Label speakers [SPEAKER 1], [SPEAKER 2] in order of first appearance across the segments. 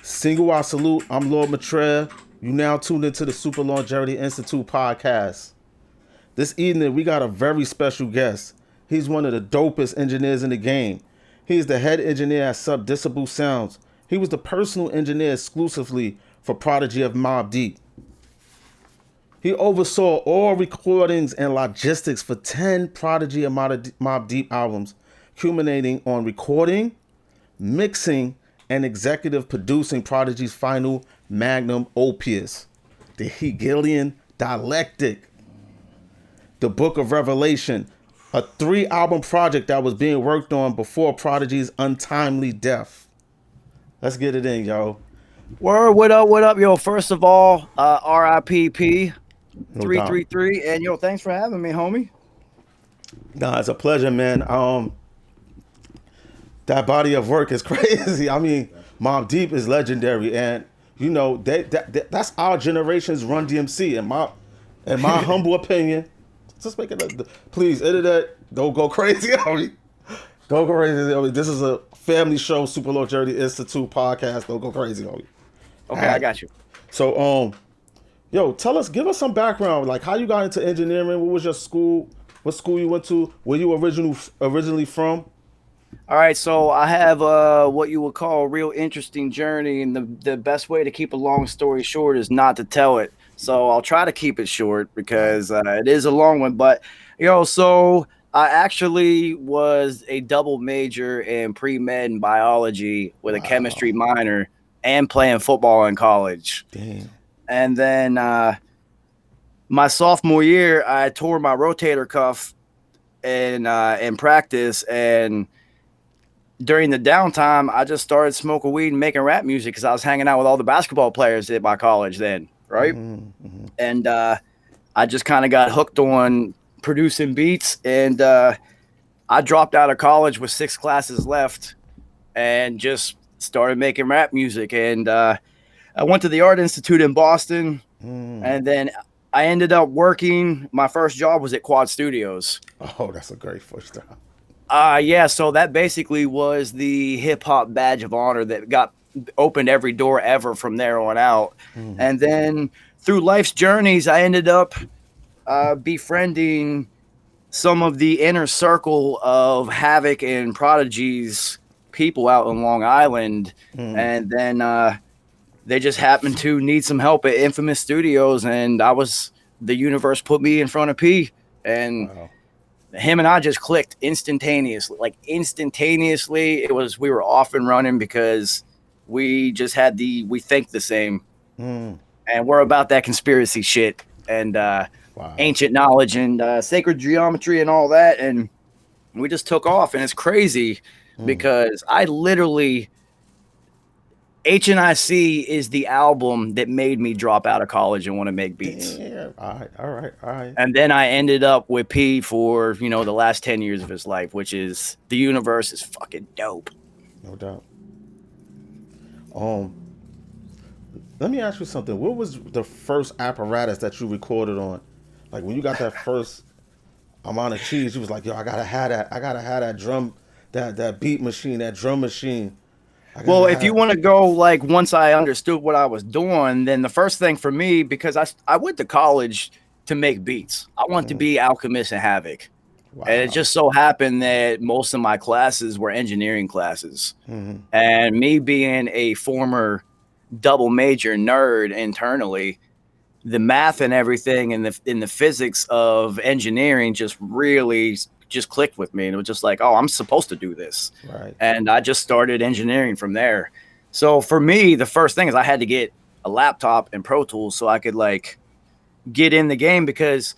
[SPEAKER 1] Single I salute. I'm Lord Maitreya. You now tuned into the Super Longevity Institute podcast. This evening we got a very special guest. He's one of the dopest engineers in the game. He is the head engineer at Subdecibil Sounds. He was the personal engineer exclusively for Prodigy and Mobb Deep. He oversaw all recordings and logistics for 10 Prodigy and Mobb Deep albums, culminating on recording, mixing, and executive producing Prodigy's final Magnum Opus, the Hegelian Dialectic, the Book of Revelation, a 3-album project that was being worked on before Prodigy's untimely death. Let's get it in, yo.
[SPEAKER 2] Word, what up, yo? First of all, RIPP
[SPEAKER 1] No
[SPEAKER 2] 333, and yo, thanks for having me, homie.
[SPEAKER 1] Nah, it's a pleasure, man. That body of work is crazy. I mean, Mobb Deep is legendary, and you know that's our generation's Run DMC. In my humble opinion, just make it. Please, internet, don't go crazy on me. Don't go crazy on me. This is a family show, Super Longevity Institute podcast. Don't go crazy on me.
[SPEAKER 2] Okay, I got you.
[SPEAKER 1] So, yo, give us some background, like how you got into engineering. What was your school? What school you went to? Where you originally from?
[SPEAKER 2] All right, so I have what you would call a real interesting journey, and the best way to keep a long story short is not to tell it. So I'll try to keep it short because it is a long one. But so I actually was a double major in pre-med and biology with a chemistry minor and playing football in college.
[SPEAKER 1] Damn.
[SPEAKER 2] And then my sophomore year, I tore my rotator cuff in practice, and during the downtime, I just started smoking weed and making rap music because I was hanging out with all the basketball players at my college then, right?
[SPEAKER 1] Mm-hmm.
[SPEAKER 2] And I just kind of got hooked on producing beats, and I dropped out of college with 6 classes left and just started making rap music. And I went to the Art Institute in Boston, and then I ended up working. My first job was at Quad Studios.
[SPEAKER 1] Oh, that's a great first job.
[SPEAKER 2] Yeah, so that basically was the hip hop badge of honor that opened every door ever from there on out. Mm-hmm. And then through life's journeys, I ended up befriending some of the inner circle of Havoc and Prodigy's people out in Long Island. Mm. And then they just happened to need some help at Infamous Studios, and the universe put me in front of P, and wow. Him and I just clicked instantaneously. We were off and running because we just we think the same. And we're about that conspiracy shit and ancient knowledge and sacred geometry and all that. And we just took off, and it's crazy because I literally, HNIC is the album that made me drop out of college and want to make beats.
[SPEAKER 1] Yeah, all right.
[SPEAKER 2] And then I ended up with P for, the last 10 years of his life, which is the universe is fucking dope.
[SPEAKER 1] No doubt. Let me ask you something. What was the first apparatus that you recorded on? Like when you got that first amount of cheese, you was like, yo, I gotta have that drum, that beat machine, that drum machine.
[SPEAKER 2] Well, if you want to go, like, once I understood what I was doing, then the first thing for me, because I went to college to make beats. I wanted to be Alchemist and Havoc. Wow. And it just so happened that most of my classes were engineering classes. Mm-hmm. And me being a former double major nerd internally, the math and everything and the physics of engineering just really just clicked with me, and it was just like, oh, I'm supposed to do this.
[SPEAKER 1] Right.
[SPEAKER 2] And I just started engineering from there. So for me, the first thing is I had to get a laptop and Pro Tools so I could like get in the game, because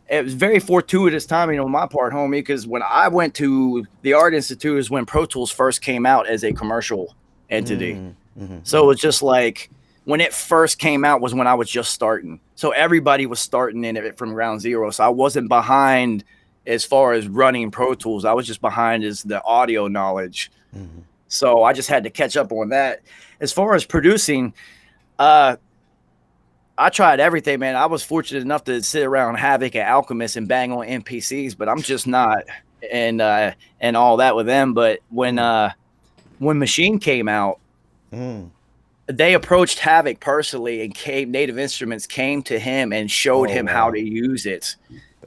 [SPEAKER 2] it was very fortuitous timing on my part, homie, because when I went to the Art Institute is when Pro Tools first came out as a commercial entity. Mm-hmm. So it's just like when it first came out was when I was just starting. So everybody was starting in it from ground zero. So I wasn't behind as far as running Pro Tools. I was just behind as the audio knowledge. Mm-hmm. So I just had to catch up on that. As far as producing, I tried everything, man. I was fortunate enough to sit around Havoc and Alchemist and bang on MPCs, but I'm just not and all that with them. But when Machine came out, they approached Havoc personally, and Native Instruments came to him and showed him how to use it.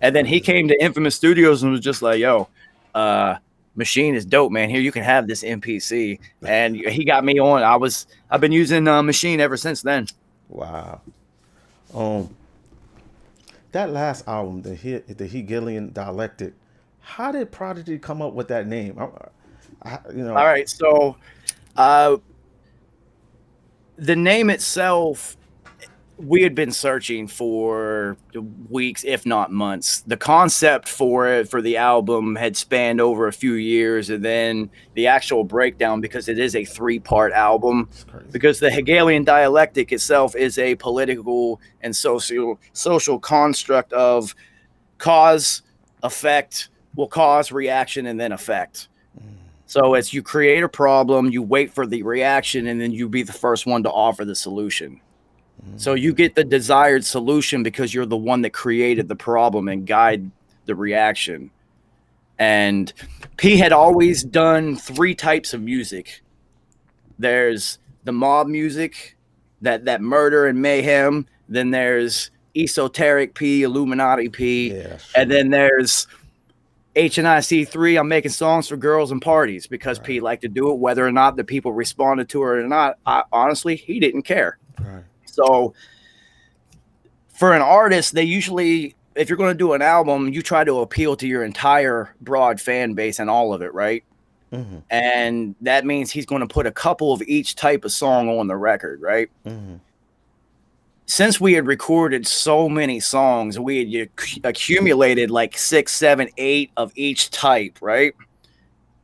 [SPEAKER 2] And then he came to Infamous Studios and was just like, yo, Machine is dope, man. Here, you can have this MPC. And he got me on. I've been using Machine ever since then.
[SPEAKER 1] Wow. That last album, the Hegelian Dialectic, how did Prodigy come up with that name?
[SPEAKER 2] All right, so the name itself, we had been searching for weeks, if not months. The concept for the album had spanned over a few years, and then the actual breakdown, because it is a 3-part album, because the Hegelian Dialectic itself is a political and social construct of cause, effect, cause, reaction, and then effect. So it's you create a problem, you wait for the reaction, and then you be the first one to offer the solution. So you get the desired solution because you're the one that created the problem and guide the reaction. And P had always done 3 types of music. There's the mob music, that murder and mayhem. Then there's esoteric P, Illuminati P. Yeah, sure. And then there's HNIC3, I'm making songs for girls and parties, because P liked to do it, whether or not the people responded to it or not. Honestly, he didn't care. Right. So for an artist, they usually, if you're going to do an album, you try to appeal to your entire broad fan base and all of it, right? Mm-hmm. And that means he's going to put a couple of each type of song on the record, right? Mm-hmm. Since we had recorded so many songs, we had accumulated like 6, 7, 8 of each type, right?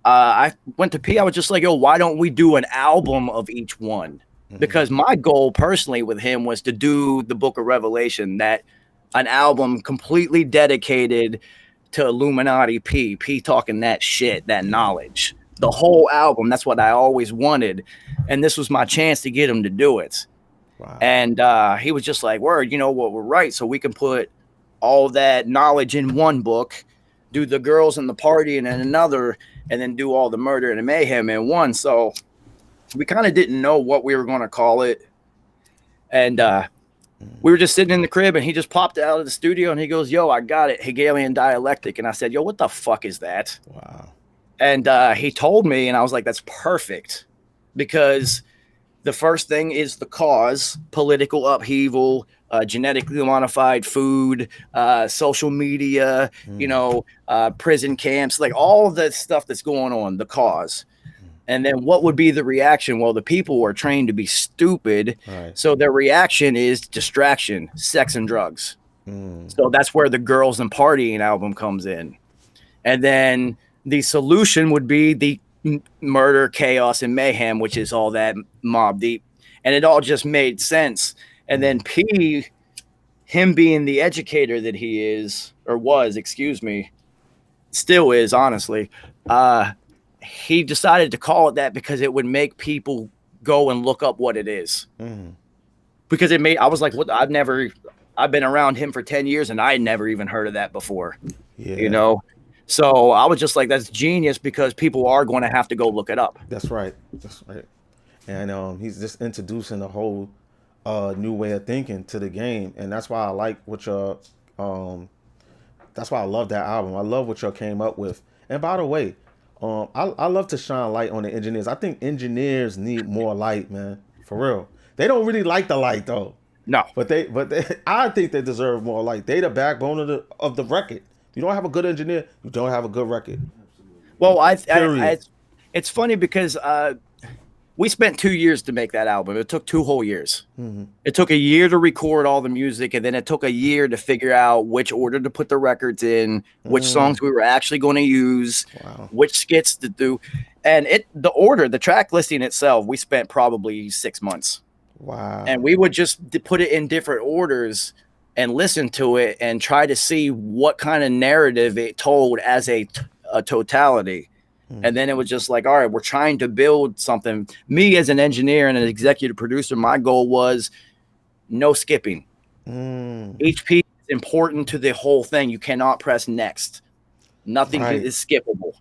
[SPEAKER 2] I went to P. I was just like, yo, why don't we do an album of each one? Because my goal personally with him was to do the Book of Revelation, that an album completely dedicated to Illuminati P talking that shit, that knowledge, the whole album. That's what I always wanted. And this was my chance to get him to do it. Wow. And he was just like, word, you know what, we're right. So we can put all that knowledge in one book, do the girls and the party in another, and then do all the murder and the mayhem in one. So we kind of didn't know what we were going to call it. And we were just sitting in the crib, and he just popped out of the studio, and he goes, yo, I got it, Hegelian Dialectic. And I said, yo, what the fuck is that? Wow. And he told me, and I was like, that's perfect. Because the first thing is the cause, political upheaval, genetically modified food, social media, prison camps, like all of that stuff that's going on, the cause. And then what would be the reaction? Well, the people are trained to be stupid. Right. So their reaction is distraction, sex and drugs. So that's where the girls and partying album comes in. And then the solution would be the murder, chaos, and mayhem, which is all that Mobb Deep. And it all just made sense. And then P, him being the educator that he is, or was, excuse me, still is, honestly, he decided to call it that because it would make people go and look up what it is. Because I was like, what? I've been around him for 10 years and I had never even heard of that before, So I was just like, that's genius, because people are going to have to go look it up.
[SPEAKER 1] That's right. And he's just introducing a whole new way of thinking to the game. And that's why I like what y'all, that's why I love that album. I love what y'all came up with. And by the way, I love to shine light on the engineers. I think engineers need more light, man. For real. They don't really like the light though.
[SPEAKER 2] No.
[SPEAKER 1] But I think they deserve more light. They the backbone of the record. You don't have a good engineer, you don't have a good record.
[SPEAKER 2] Well, it's funny because we spent 2 years to make that album. It took 2 whole years. Mm-hmm. It took a year to record all the music, and then it took a year to figure out which order to put the records in, which songs we were actually going to use, which skits to do. And the track listing itself, we spent probably 6 months.
[SPEAKER 1] Wow.
[SPEAKER 2] And we would just put it in different orders and listen to it and try to see what kind of narrative it told as a totality. And then it was just like, all right, we're trying to build something. Me as an engineer and an executive producer, my goal was no skipping. Each piece is important to the whole thing. You cannot press next. Nothing is skippable.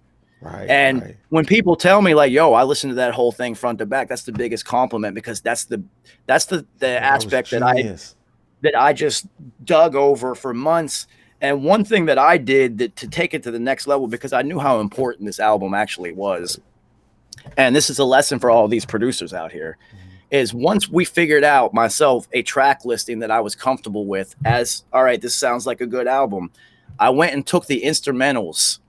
[SPEAKER 2] And
[SPEAKER 1] Right.
[SPEAKER 2] when people tell me like, yo, I listened to that whole thing front to back, that's the biggest compliment, because that's the
[SPEAKER 1] That was
[SPEAKER 2] aspect
[SPEAKER 1] genius.
[SPEAKER 2] that I just dug over for months. And one thing that I did to take it to the next level, because I knew how important this album actually was, and this is a lesson for all these producers out here, is once we figured out, myself, a track listing that I was comfortable with, as, all right, this sounds like a good album, I went and took the instrumentals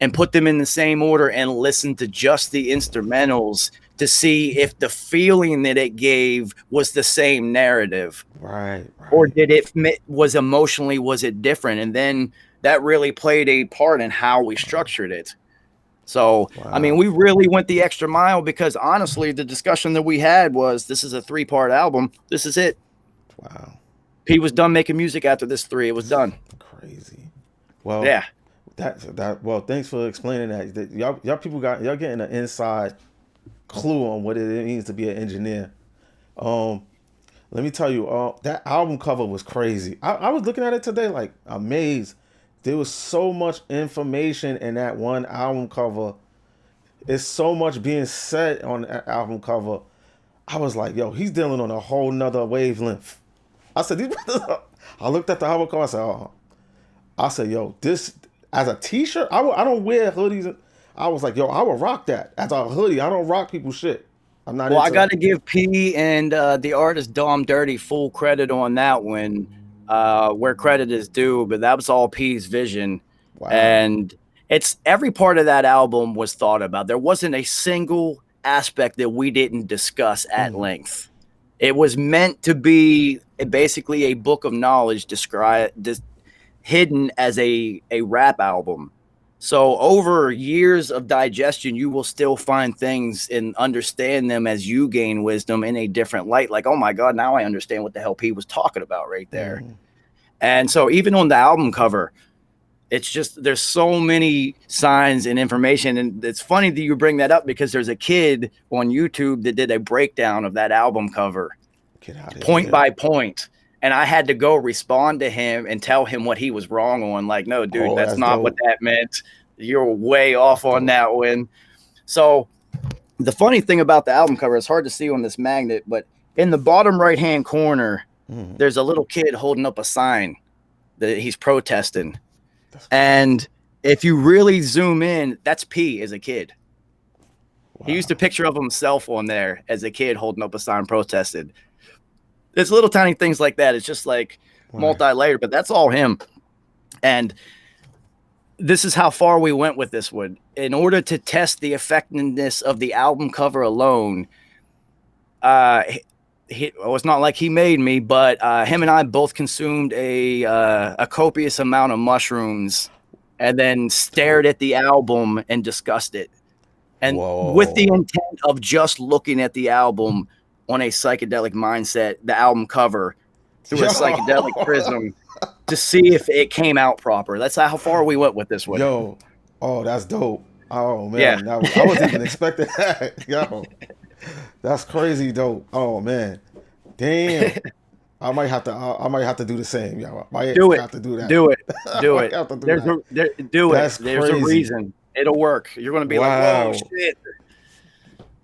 [SPEAKER 2] and put them in the same order and listened to just the instrumentals to see if the feeling that it gave was the same narrative,
[SPEAKER 1] Right.
[SPEAKER 2] or did it was emotionally, was it different? And then that really played a part in how we structured it. So, I mean,
[SPEAKER 1] Wow.
[SPEAKER 2] we really went the extra mile, because honestly, the discussion that we had was, this is a 3-part album. This is it.
[SPEAKER 1] Wow.
[SPEAKER 2] He was done making music after this 3. It was done.
[SPEAKER 1] Crazy. Well,
[SPEAKER 2] Yeah.
[SPEAKER 1] well, thanks for explaining that. Y'all people y'all getting an inside clue on what it means to be an engineer. Let me tell you, that album cover was crazy. I was looking at it today, like amazed. There was so much information in that one album cover. It's so much being said on that album cover. I was like, yo, he's dealing on a whole nother wavelength. I said, these brothers. I looked at the album cover. I said, oh. I said, yo, this as a T-shirt. I don't wear hoodies. I was like, yo, I would rock that as a hoodie. I don't rock people's shit. I'm not.
[SPEAKER 2] Well, I got to give P and the artist Dom Dirty full credit on that one, where credit is due. But that was all P's vision,
[SPEAKER 1] Wow.
[SPEAKER 2] and it's every part of that album was thought about. There wasn't a single aspect that we didn't discuss at length. It was meant to be basically a book of knowledge hidden as a rap album. So over years of digestion, you will still find things and understand them as you gain wisdom in a different light. Like, oh my God, now I understand what the hell P was talking about right there. And so even on the album cover, it's just, there's so many signs and information. And it's funny that you bring that up, because there's a kid on YouTube that did a breakdown of that album cover, point by point. And I had to go respond to him and tell him what he was wrong on. Like, no, dude, that's not what that meant. You're way off on that one. So the funny thing about the album cover, it's hard to see on this magnet, but in the bottom right-hand corner, there's a little kid holding up a sign that he's protesting. And if you really zoom in, that's P as a kid. Wow. He used a picture of himself on there as a kid holding up a sign protested. It's little tiny things like that. It's just like multi-layered, but that's all him. And this is how far we went with this one. In order to test the effectiveness of the album cover alone, it's not like he made me, but him and I both consumed a copious amount of mushrooms and then stared at the album and discussed it. And with the intent of just looking at the album on a psychedelic mindset, the album cover through a psychedelic prism, to see if it came out proper. That's how far we went with this one.
[SPEAKER 1] Yo, oh, that's dope. Oh man, I wasn't even expecting that. Yo, that's crazy dope. Oh man, damn. I might have to do the same. Yo, I might have to do that.
[SPEAKER 2] Do it. Do it.
[SPEAKER 1] Do it.
[SPEAKER 2] There's a reason. It'll work. You're gonna be like, whoa, shit.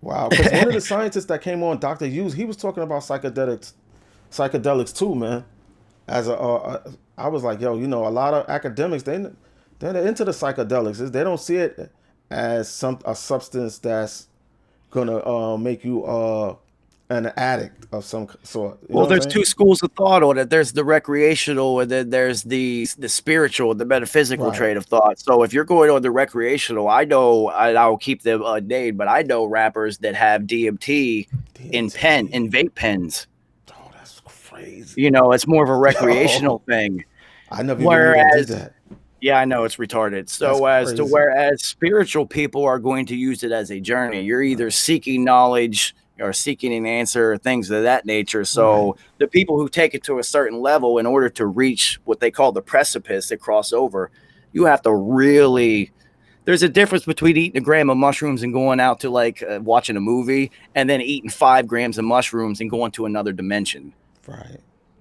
[SPEAKER 1] Wow, because one of the scientists that came on, Dr. Hughes, he was talking about psychedelics too, man. As I was like, yo, you know, a lot of academics they're into the psychedelics. They don't see it as a substance that's gonna make you an addict of some sort.
[SPEAKER 2] Well, there's two schools of thought on it. There's the recreational, and then there's the spiritual, the metaphysical trade of thought. So if you're going on the recreational, I know I'll keep them unnamed, but I know rappers that have DMT in vape pens.
[SPEAKER 1] Oh, that's crazy.
[SPEAKER 2] You know, it's more of a recreational thing.
[SPEAKER 1] I never even did that.
[SPEAKER 2] Yeah, I know, it's retarded. So whereas spiritual people are going to use it as a journey. You're either seeking knowledge or seeking an answer, or things of that nature. So the people who take it to a certain level, in order to reach what they call the precipice, they cross over, you have to really, there's a difference between eating a gram of mushrooms and going out to like watching a movie, and then eating 5 grams of mushrooms and going to another dimension.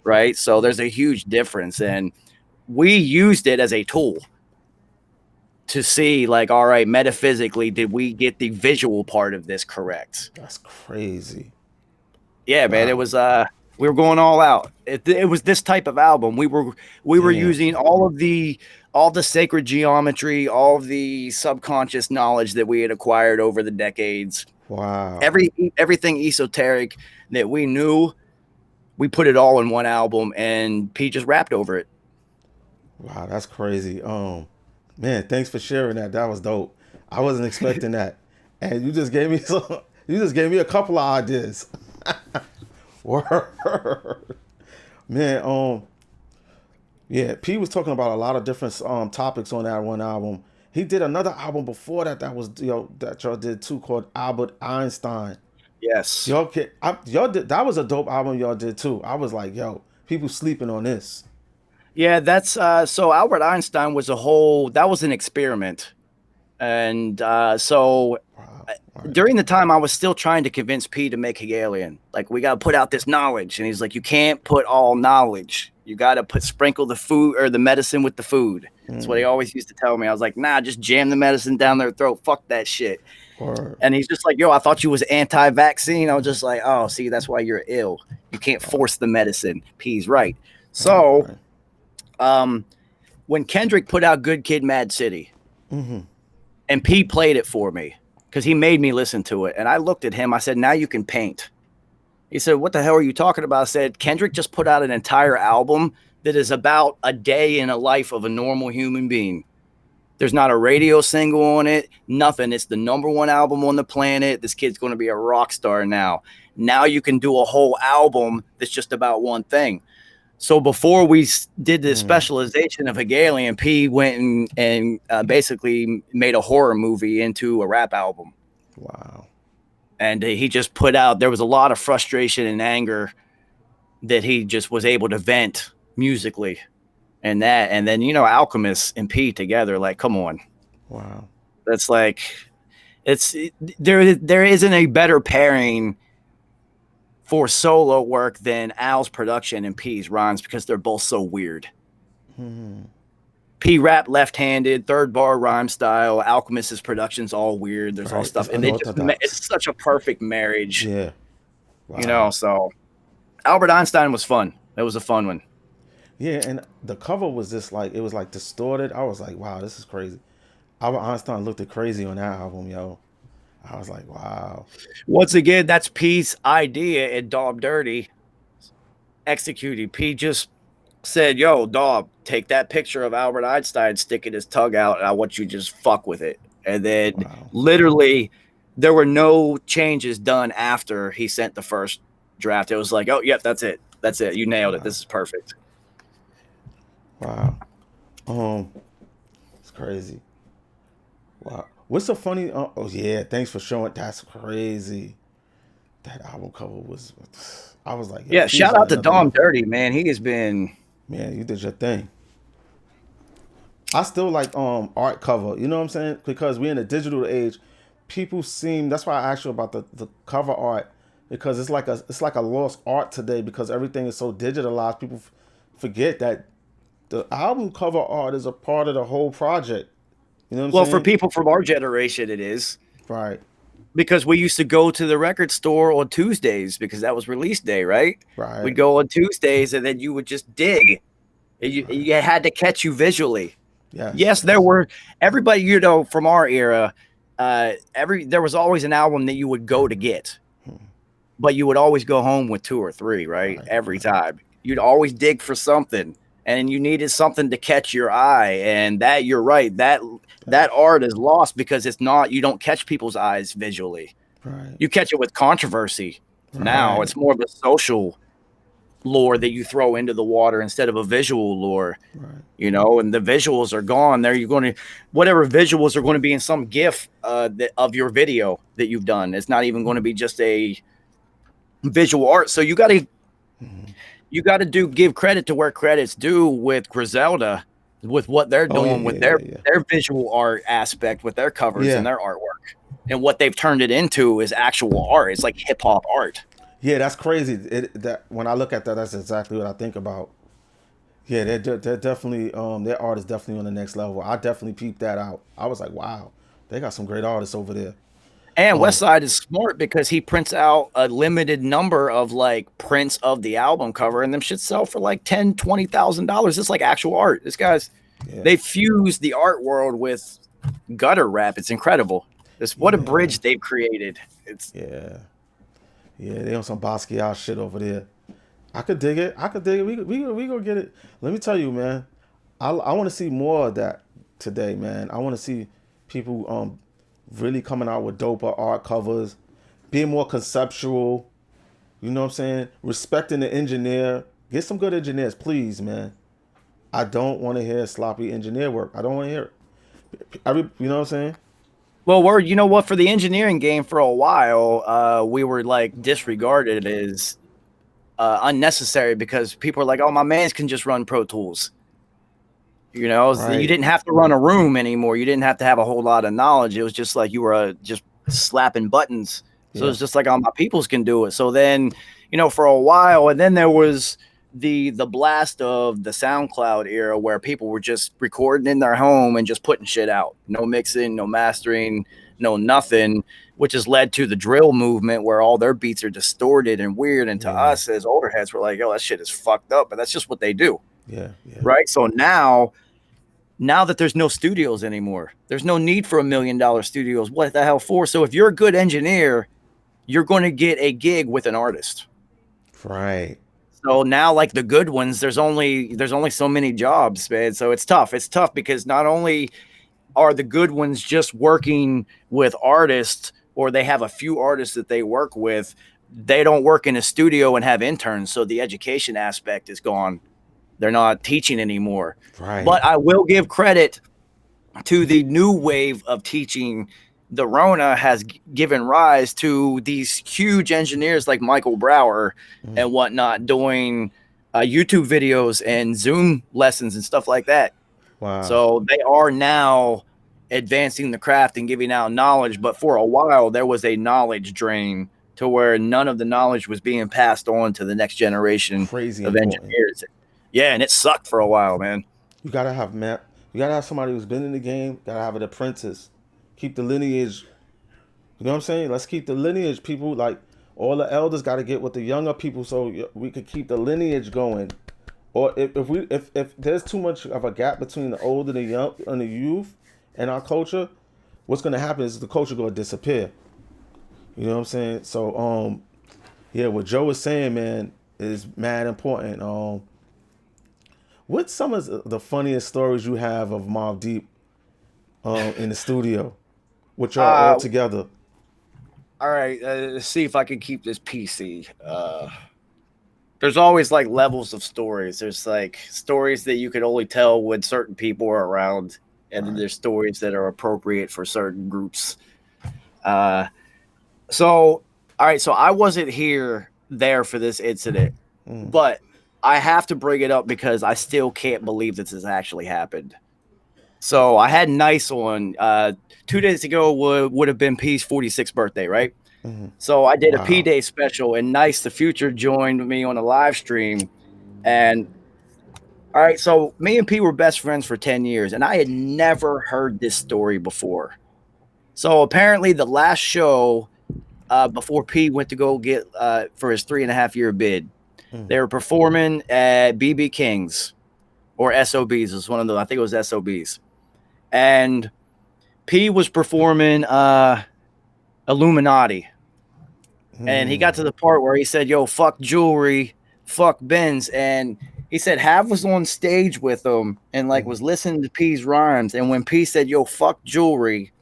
[SPEAKER 2] Right. So there's a huge difference. And we used it as a tool to see, like, all right, metaphysically, did we get the visual part of this correct?
[SPEAKER 1] That's crazy.
[SPEAKER 2] Yeah, man, it
[SPEAKER 1] Wow.
[SPEAKER 2] was we were going all out. It was this type of album. We were
[SPEAKER 1] Damn.
[SPEAKER 2] using all the sacred geometry, all of the subconscious knowledge that we had acquired over the decades.
[SPEAKER 1] Wow.
[SPEAKER 2] Everything esoteric that we knew, we put it all in one album, and Pete just rapped over it.
[SPEAKER 1] Wow, that's crazy. Man, thanks for sharing that. That was dope. I wasn't expecting that. And you just gave me a couple of ideas. Word. Man, yeah, P was talking about a lot of different topics on that one album. He did another album before that was that y'all did too, called Albert Einstein.
[SPEAKER 2] Yes.
[SPEAKER 1] Y'all did, that was a dope album y'all did too. I was like, yo, people sleeping on this.
[SPEAKER 2] Yeah, that's so Albert Einstein was that was an experiment. And so
[SPEAKER 1] Wow. Right.
[SPEAKER 2] during the time I was still trying to convince P to make Hegelian. Like, we got to put out this knowledge. And he's like, you can't put all knowledge. You got to sprinkle the food or the medicine with the food. That's what he always used to tell me. I was like, nah, just jam the medicine down their throat. Fuck that shit.
[SPEAKER 1] Word.
[SPEAKER 2] And he's just like, yo, I thought you was anti-vaccine. I was just like, oh, see, that's why you're ill. You can't force the medicine. P's right. So when Kendrick put out Good Kid, Mad City, and P played it for me because he made me listen to it, and I looked at him. I said, now you can paint. He said, what the hell are you talking about? I said, Kendrick just put out an entire album that is about a day in a life of a normal human being. There's not a radio single on it, nothing. It's the #1 album on the planet. This kid's going to be a rock star now. Now you can do a whole album that's just about one thing. So before we did the specialization of Hegelian, P went and basically made a horror movie into a rap album.
[SPEAKER 1] Wow.
[SPEAKER 2] And he just put out, there was a lot of frustration and anger that he just was able to vent musically. And then, Alchemist and P together, like, come on.
[SPEAKER 1] Wow.
[SPEAKER 2] That's like, there isn't a better pairing for solo work than Al's production and P's rhymes, because they're both so weird. P rap left-handed, third bar rhyme style. Alchemist's production's all weird. There's all stuff, and it's such a perfect marriage.
[SPEAKER 1] Yeah. Wow.
[SPEAKER 2] So Albert Einstein was fun. It was a fun one.
[SPEAKER 1] Yeah, and the cover was just like, it was like distorted. I was like, wow, this is crazy. Albert Einstein looked crazy on that album, yo. I was like, wow.
[SPEAKER 2] Once again, that's P's idea at Daub Dirty. Executed. P just said, yo, Daub, take that picture of Albert Einstein sticking his tongue out, and I want you to just fuck with it. And then literally there were no changes done after he sent the first draft. It was like, oh, yep, that's it. That's it. You nailed it. This is perfect.
[SPEAKER 1] Wow. It's crazy. Wow. What's so funny? Oh yeah, thanks for showing. That's crazy. That album cover was. I was like,
[SPEAKER 2] yeah. Shout out to Daub Dirty, man. He has been.
[SPEAKER 1] Man, you did your thing. I still like art cover. You know what I'm saying? Because we're in a digital age. People seem. That's why I asked you about the cover art, because it's like a lost art today, because everything is so digitalized. People forget that the album cover art is a part of the whole project. You know what I'm saying?
[SPEAKER 2] For people from our generation, it is.
[SPEAKER 1] Right.
[SPEAKER 2] Because we used to go to the record store on Tuesdays because that was release day, right?
[SPEAKER 1] Right.
[SPEAKER 2] We'd go on Tuesdays, and then you would just dig. You had to catch you visually. Yes, there were everybody, from our era. There was always an album that you would go to get, but you would always go home with 2 or 3, right? Every time you'd always dig for something, and you needed something to catch your eye. And that, you're right, that art is lost because it's not. You don't catch people's eyes visually.
[SPEAKER 1] Right.
[SPEAKER 2] You catch it with controversy. Right. Now it's more of a social lore that you throw into the water instead of a visual lore. Right. And the visuals are gone. There, you're going to whatever visuals are going to be in some GIF of your video that you've done. It's not even going to be just a visual art. So you got to give credit to where credit's due with Griselda, with what they're doing with their visual art aspect, with their covers and their artwork, and what they've turned it into is actual art. It's like hip hop art.
[SPEAKER 1] Yeah, that's crazy. That when I look at that, that's exactly what I think about. Yeah, they're definitely their art is definitely on the next level. I definitely peeped that out. I was like, wow, they got some great artists over there.
[SPEAKER 2] And
[SPEAKER 1] Um,
[SPEAKER 2] Westside is smart because he prints out a limited number of like prints of the album cover, and them shit sell for like $10,000-$20,000. It's like actual art. This guy's
[SPEAKER 1] yeah,
[SPEAKER 2] they fuse the art world with gutter rap. It's incredible. This what a
[SPEAKER 1] yeah,
[SPEAKER 2] bridge they've created. It's
[SPEAKER 1] yeah, yeah. They on some Basquiat shit over there. I could dig it. I could dig it. We gonna get it. Let me tell you, man. I want to see more of that today, man. I want to see people really coming out with doper art covers, being more conceptual. You know what I'm saying? Respecting the engineer. Get some good engineers, please, man. I don't want to hear sloppy engineer work. I don't want to hear it. You know what I'm saying?
[SPEAKER 2] well, we're you know what for the engineering game for a while, we were like disregarded as unnecessary because people are like, oh, my man's can just run Pro Tools. You know, you
[SPEAKER 1] Right.
[SPEAKER 2] didn't have to run a room anymore. You didn't have to have a whole lot of knowledge. It was just like you were just slapping buttons. So
[SPEAKER 1] Yeah.
[SPEAKER 2] it's just like, oh, my peoples can do it. So then, for a while, and then there was the blast of the SoundCloud era where people were just recording in their home and just putting shit out. No mixing, no mastering, no nothing, which has led to the drill movement where all their beats are distorted and weird. And to
[SPEAKER 1] Yeah.
[SPEAKER 2] us as older heads, we're like, oh, that shit is fucked up. But that's just what they do.
[SPEAKER 1] Yeah. Yeah.
[SPEAKER 2] Right. So now that there's no studios anymore, there's no need for $1 million studios. What the hell for? So if you're a good engineer, you're going to get a gig with an artist.
[SPEAKER 1] Right.
[SPEAKER 2] So now, like the good ones, there's only so many jobs, man. So it's tough. It's tough because not only are the good ones just working with artists, or they have a few artists that they work with, they don't work in a studio and have interns. So the education aspect is gone. They're not teaching anymore.
[SPEAKER 1] Right.
[SPEAKER 2] But I will give credit to the new wave of teaching. The Rona has given rise to these huge engineers like Michael Brower
[SPEAKER 1] Mm.
[SPEAKER 2] and whatnot doing YouTube videos and Zoom lessons and stuff like that.
[SPEAKER 1] Wow.
[SPEAKER 2] So they are now advancing the craft and giving out knowledge. But for a while, there was a knowledge drain to where none of the knowledge was being passed on to the next generation
[SPEAKER 1] Crazy
[SPEAKER 2] of
[SPEAKER 1] important.
[SPEAKER 2] engineers. Yeah, and it sucked for a while, man.
[SPEAKER 1] You gotta have map. You gotta have somebody who's been in the game. Gotta have an apprentice. Keep the lineage. You know what I'm saying? Let's keep the lineage. People like all the elders got to get with the younger people so we could keep the lineage going. Or if there's too much of a gap between the old and the young and the youth and our culture, what's gonna happen is the culture gonna disappear. You know what I'm saying? So yeah, what Joe is saying, man, is mad important. What's some of the funniest stories you have of Mobb Deep in the studio, which are all
[SPEAKER 2] Uh,
[SPEAKER 1] together?
[SPEAKER 2] all right, let's see if I can keep this PC. There's always like levels of stories. There's like stories that you can only tell when certain people are around, and then
[SPEAKER 1] Right.
[SPEAKER 2] there's stories that are appropriate for certain groups. Uh, so, all right, so I wasn't there for this incident,
[SPEAKER 1] Mm.
[SPEAKER 2] but I have to bring it up because I still can't believe this has actually happened. So I had Nice on 2 days ago would have been P's 46th birthday, right?
[SPEAKER 1] Mm-hmm.
[SPEAKER 2] So I did a P
[SPEAKER 1] Wow.
[SPEAKER 2] Day special, and Nice the Future joined me on a live stream. And all right, so me and P were best friends for 10 years, and I had never heard this story before. So apparently, the last show before P went to go get for his 3.5 year bid,
[SPEAKER 1] Mm.
[SPEAKER 2] they were performing at BB King's or SOBs. It was one of those. I think it was SOBs. And P was performing Illuminati. And he got
[SPEAKER 1] Mm.
[SPEAKER 2] to the part where he said, yo, fuck jewelry, fuck Benz. And he said Hav was on stage with him and like
[SPEAKER 1] Mm.
[SPEAKER 2] was listening to P's rhymes. And when P said, yo, fuck jewelry,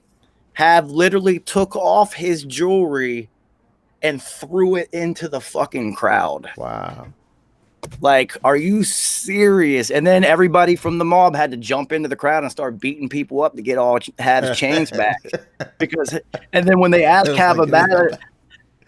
[SPEAKER 2] Hav literally took off his jewelry and threw it into the fucking crowd.
[SPEAKER 1] Wow.
[SPEAKER 2] Like, are you serious? And then everybody from the mob had to jump into the crowd and start beating people up to get all Hav's chains back. Because, and then when they asked
[SPEAKER 1] It's
[SPEAKER 2] Hav
[SPEAKER 1] like,
[SPEAKER 2] about it,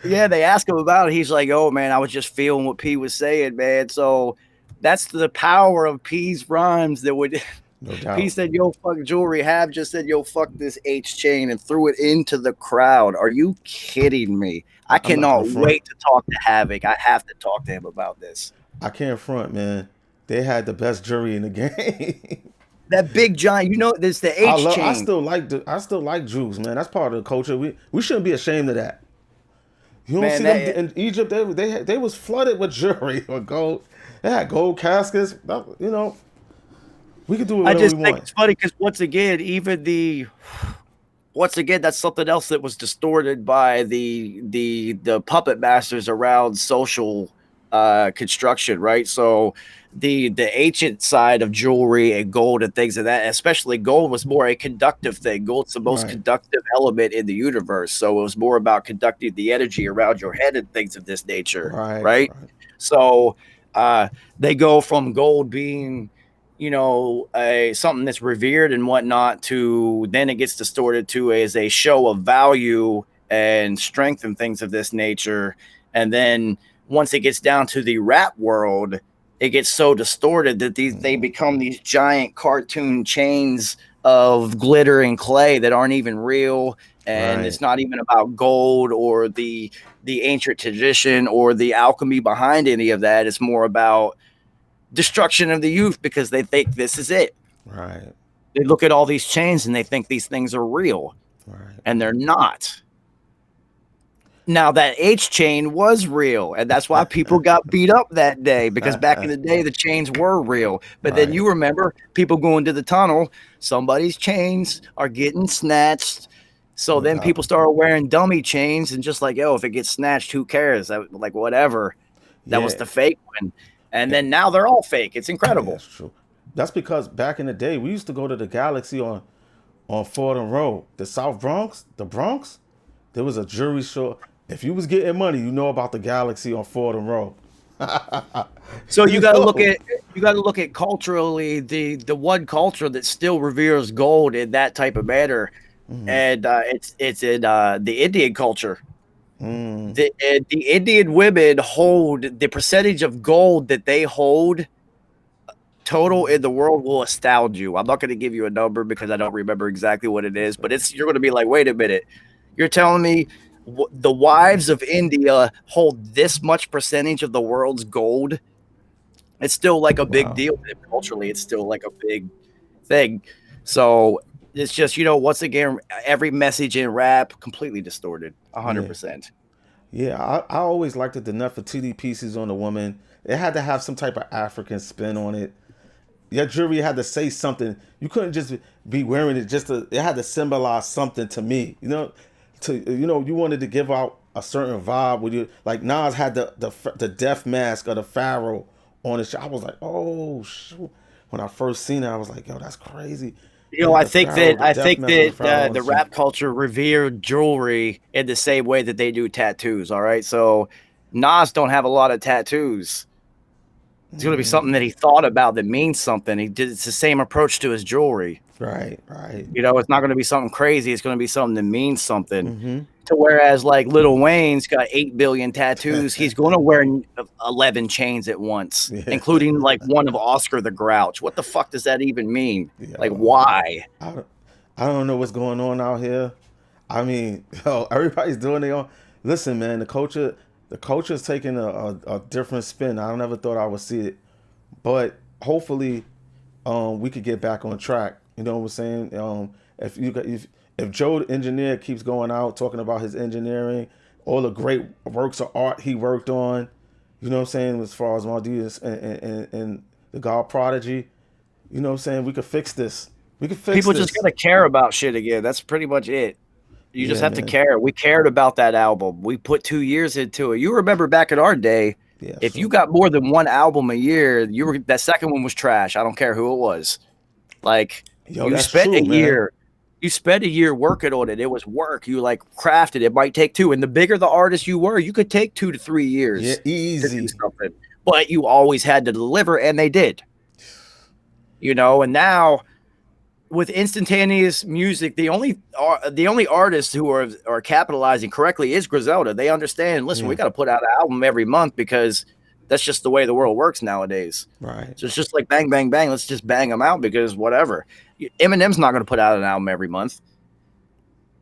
[SPEAKER 2] yeah, they asked him about it. He's like, oh, man, I was just feeling what P was saying, man. So that's the power of P's rhymes that would.
[SPEAKER 1] no
[SPEAKER 2] P
[SPEAKER 1] doubt.
[SPEAKER 2] said, yo, fuck jewelry. Hav just said, yo, fuck this H chain and threw it into the crowd. Are you kidding me? I
[SPEAKER 1] I'm not gonna
[SPEAKER 2] cannot
[SPEAKER 1] front.
[SPEAKER 2] wait to talk to Havoc. I have to talk to him about this.
[SPEAKER 1] I can't front, man. they had the best jury in the game.
[SPEAKER 2] That big giant, there's the H
[SPEAKER 1] I
[SPEAKER 2] chain.
[SPEAKER 1] still like Jews, man. That's part of the culture. We shouldn't be ashamed of that. You don't
[SPEAKER 2] Man,
[SPEAKER 1] see them in Egypt. They was flooded with jewelry or gold. They had gold caskets. We could do
[SPEAKER 2] I
[SPEAKER 1] whatever
[SPEAKER 2] just
[SPEAKER 1] we
[SPEAKER 2] think
[SPEAKER 1] want.
[SPEAKER 2] it's funny because once again, that's something else that was distorted by the puppet masters around social construction, right? So the ancient side of jewelry and gold and things of that, especially gold, was more a conductive thing. Gold's the most
[SPEAKER 1] Right,
[SPEAKER 2] conductive element in the universe, so it was more about conducting the energy around your head and things of this nature,
[SPEAKER 1] right,
[SPEAKER 2] right?
[SPEAKER 1] right,
[SPEAKER 2] So they go from gold being something that's revered and whatnot, to then it gets distorted to as a show of value and strength and things of this nature. And then once it gets down to the rap world, it gets so distorted that they become these giant cartoon chains of glitter and clay that aren't even real. And
[SPEAKER 1] right.
[SPEAKER 2] it's not even about gold or the ancient tradition or the alchemy behind any of that. It's more about destruction of the youth because they think this is it.
[SPEAKER 1] Right,
[SPEAKER 2] They look at all these chains and they think these things are real,
[SPEAKER 1] right.
[SPEAKER 2] and they're not. Now, that H chain was real, and that's why people got beat up that day, because back in the day, the chains were real. But then
[SPEAKER 1] Right.
[SPEAKER 2] you remember people going to the tunnel, somebody's chains are getting snatched. So
[SPEAKER 1] No
[SPEAKER 2] then
[SPEAKER 1] doubt.
[SPEAKER 2] people started wearing dummy chains and just like, yo, if it gets snatched, who cares? Like, whatever. That was
[SPEAKER 1] Yeah,
[SPEAKER 2] the fake one. And then now they're all fake. It's
[SPEAKER 1] yeah,
[SPEAKER 2] incredible.
[SPEAKER 1] that's true. That's because back in the day, we used to go to the Galaxy on Fordham Road, the South Bronx, the Bronx. There was a jury show. If you was getting money, you know about the Galaxy on Fordham Road.
[SPEAKER 2] So
[SPEAKER 1] You
[SPEAKER 2] you got to look
[SPEAKER 1] know.
[SPEAKER 2] at culturally the one culture that still reveres gold in that type of manner, and it's in the Indian culture.
[SPEAKER 1] Mm,
[SPEAKER 2] The Indian women hold the percentage of gold that they hold total in the world will astound you. I'm not going to give you a number because I don't remember exactly what it is, but you're going to be like, wait a minute, you're telling me the wives of India hold this much percentage of the world's gold? It's still like a big
[SPEAKER 1] wow.
[SPEAKER 2] deal culturally. It's still like a big thing. So it's just, once again, every message in rap completely distorted,
[SPEAKER 1] Yeah.
[SPEAKER 2] 100%.
[SPEAKER 1] Yeah, I always liked the Nefertiti pieces on the woman. It had to have some type of African spin on it. Your jewelry had to say something. You couldn't just be wearing it it had to symbolize something to me. You wanted to give out a certain vibe with you. Like Nas had the death mask of the pharaoh on his. I was like, oh shoot. When I first seen it, I was like, yo, that's crazy. He had
[SPEAKER 2] I
[SPEAKER 1] the
[SPEAKER 2] think
[SPEAKER 1] pharaoh,
[SPEAKER 2] that
[SPEAKER 1] the death mask of the pharaoh on
[SPEAKER 2] the
[SPEAKER 1] his chest.
[SPEAKER 2] rap culture revered jewelry in the same way that they do tattoos. All right, so Nas don't have a lot of tattoos. It's going to be something that he thought about that means something. It's the same approach to his jewelry.
[SPEAKER 1] Right, right.
[SPEAKER 2] It's not going to be something crazy. It's going to be something that means something.
[SPEAKER 1] Mm-hmm.
[SPEAKER 2] To whereas like Lil Wayne's got 8 billion tattoos, he's going to wear 11 chains at once,
[SPEAKER 1] Yeah.
[SPEAKER 2] including like one of Oscar the Grouch. What the fuck does that even mean? Like,
[SPEAKER 1] Yo,
[SPEAKER 2] why?
[SPEAKER 1] I, I don't know what's going on out here. I mean, yo, everybody's doing their own. Listen, man, the culture is taking a different spin. I never thought I would see it, but hopefully, we could get back on track. You know what I'm saying? If Joe the engineer keeps going out talking about his engineering, all the great works of art he worked on, you know what I'm saying, as far as Maldives and the God Prodigy, you know what I'm saying, we could fix this. We could fix
[SPEAKER 2] People just
[SPEAKER 1] this.
[SPEAKER 2] got to care about shit again. That's pretty much it. You just
[SPEAKER 1] Yeah,
[SPEAKER 2] have to
[SPEAKER 1] man.
[SPEAKER 2] care. We cared about that album. We put 2 years into it. You remember back in our day,
[SPEAKER 1] Yeah,
[SPEAKER 2] if you
[SPEAKER 1] sure.
[SPEAKER 2] got more than one album a year, that second one was trash. I don't care who it was. Like
[SPEAKER 1] Yo,
[SPEAKER 2] you
[SPEAKER 1] that's
[SPEAKER 2] spent
[SPEAKER 1] true,
[SPEAKER 2] a
[SPEAKER 1] man.
[SPEAKER 2] year, you spent a year working on it. It was work. You like crafted. It might take two. And the bigger the artist you were, you could take 2 to 3
[SPEAKER 1] Yeah,
[SPEAKER 2] years to do
[SPEAKER 1] easy.
[SPEAKER 2] something. But you always had to deliver, and they did. And now with instantaneous music, the only artists who are capitalizing correctly is Griselda. They understand. Listen, we
[SPEAKER 1] Yeah,
[SPEAKER 2] got to put out an album every month because that's just the way the world works nowadays.
[SPEAKER 1] right.
[SPEAKER 2] So it's just like bang, bang, bang. Let's just bang them out because whatever. Eminem's not going to put out an album every month.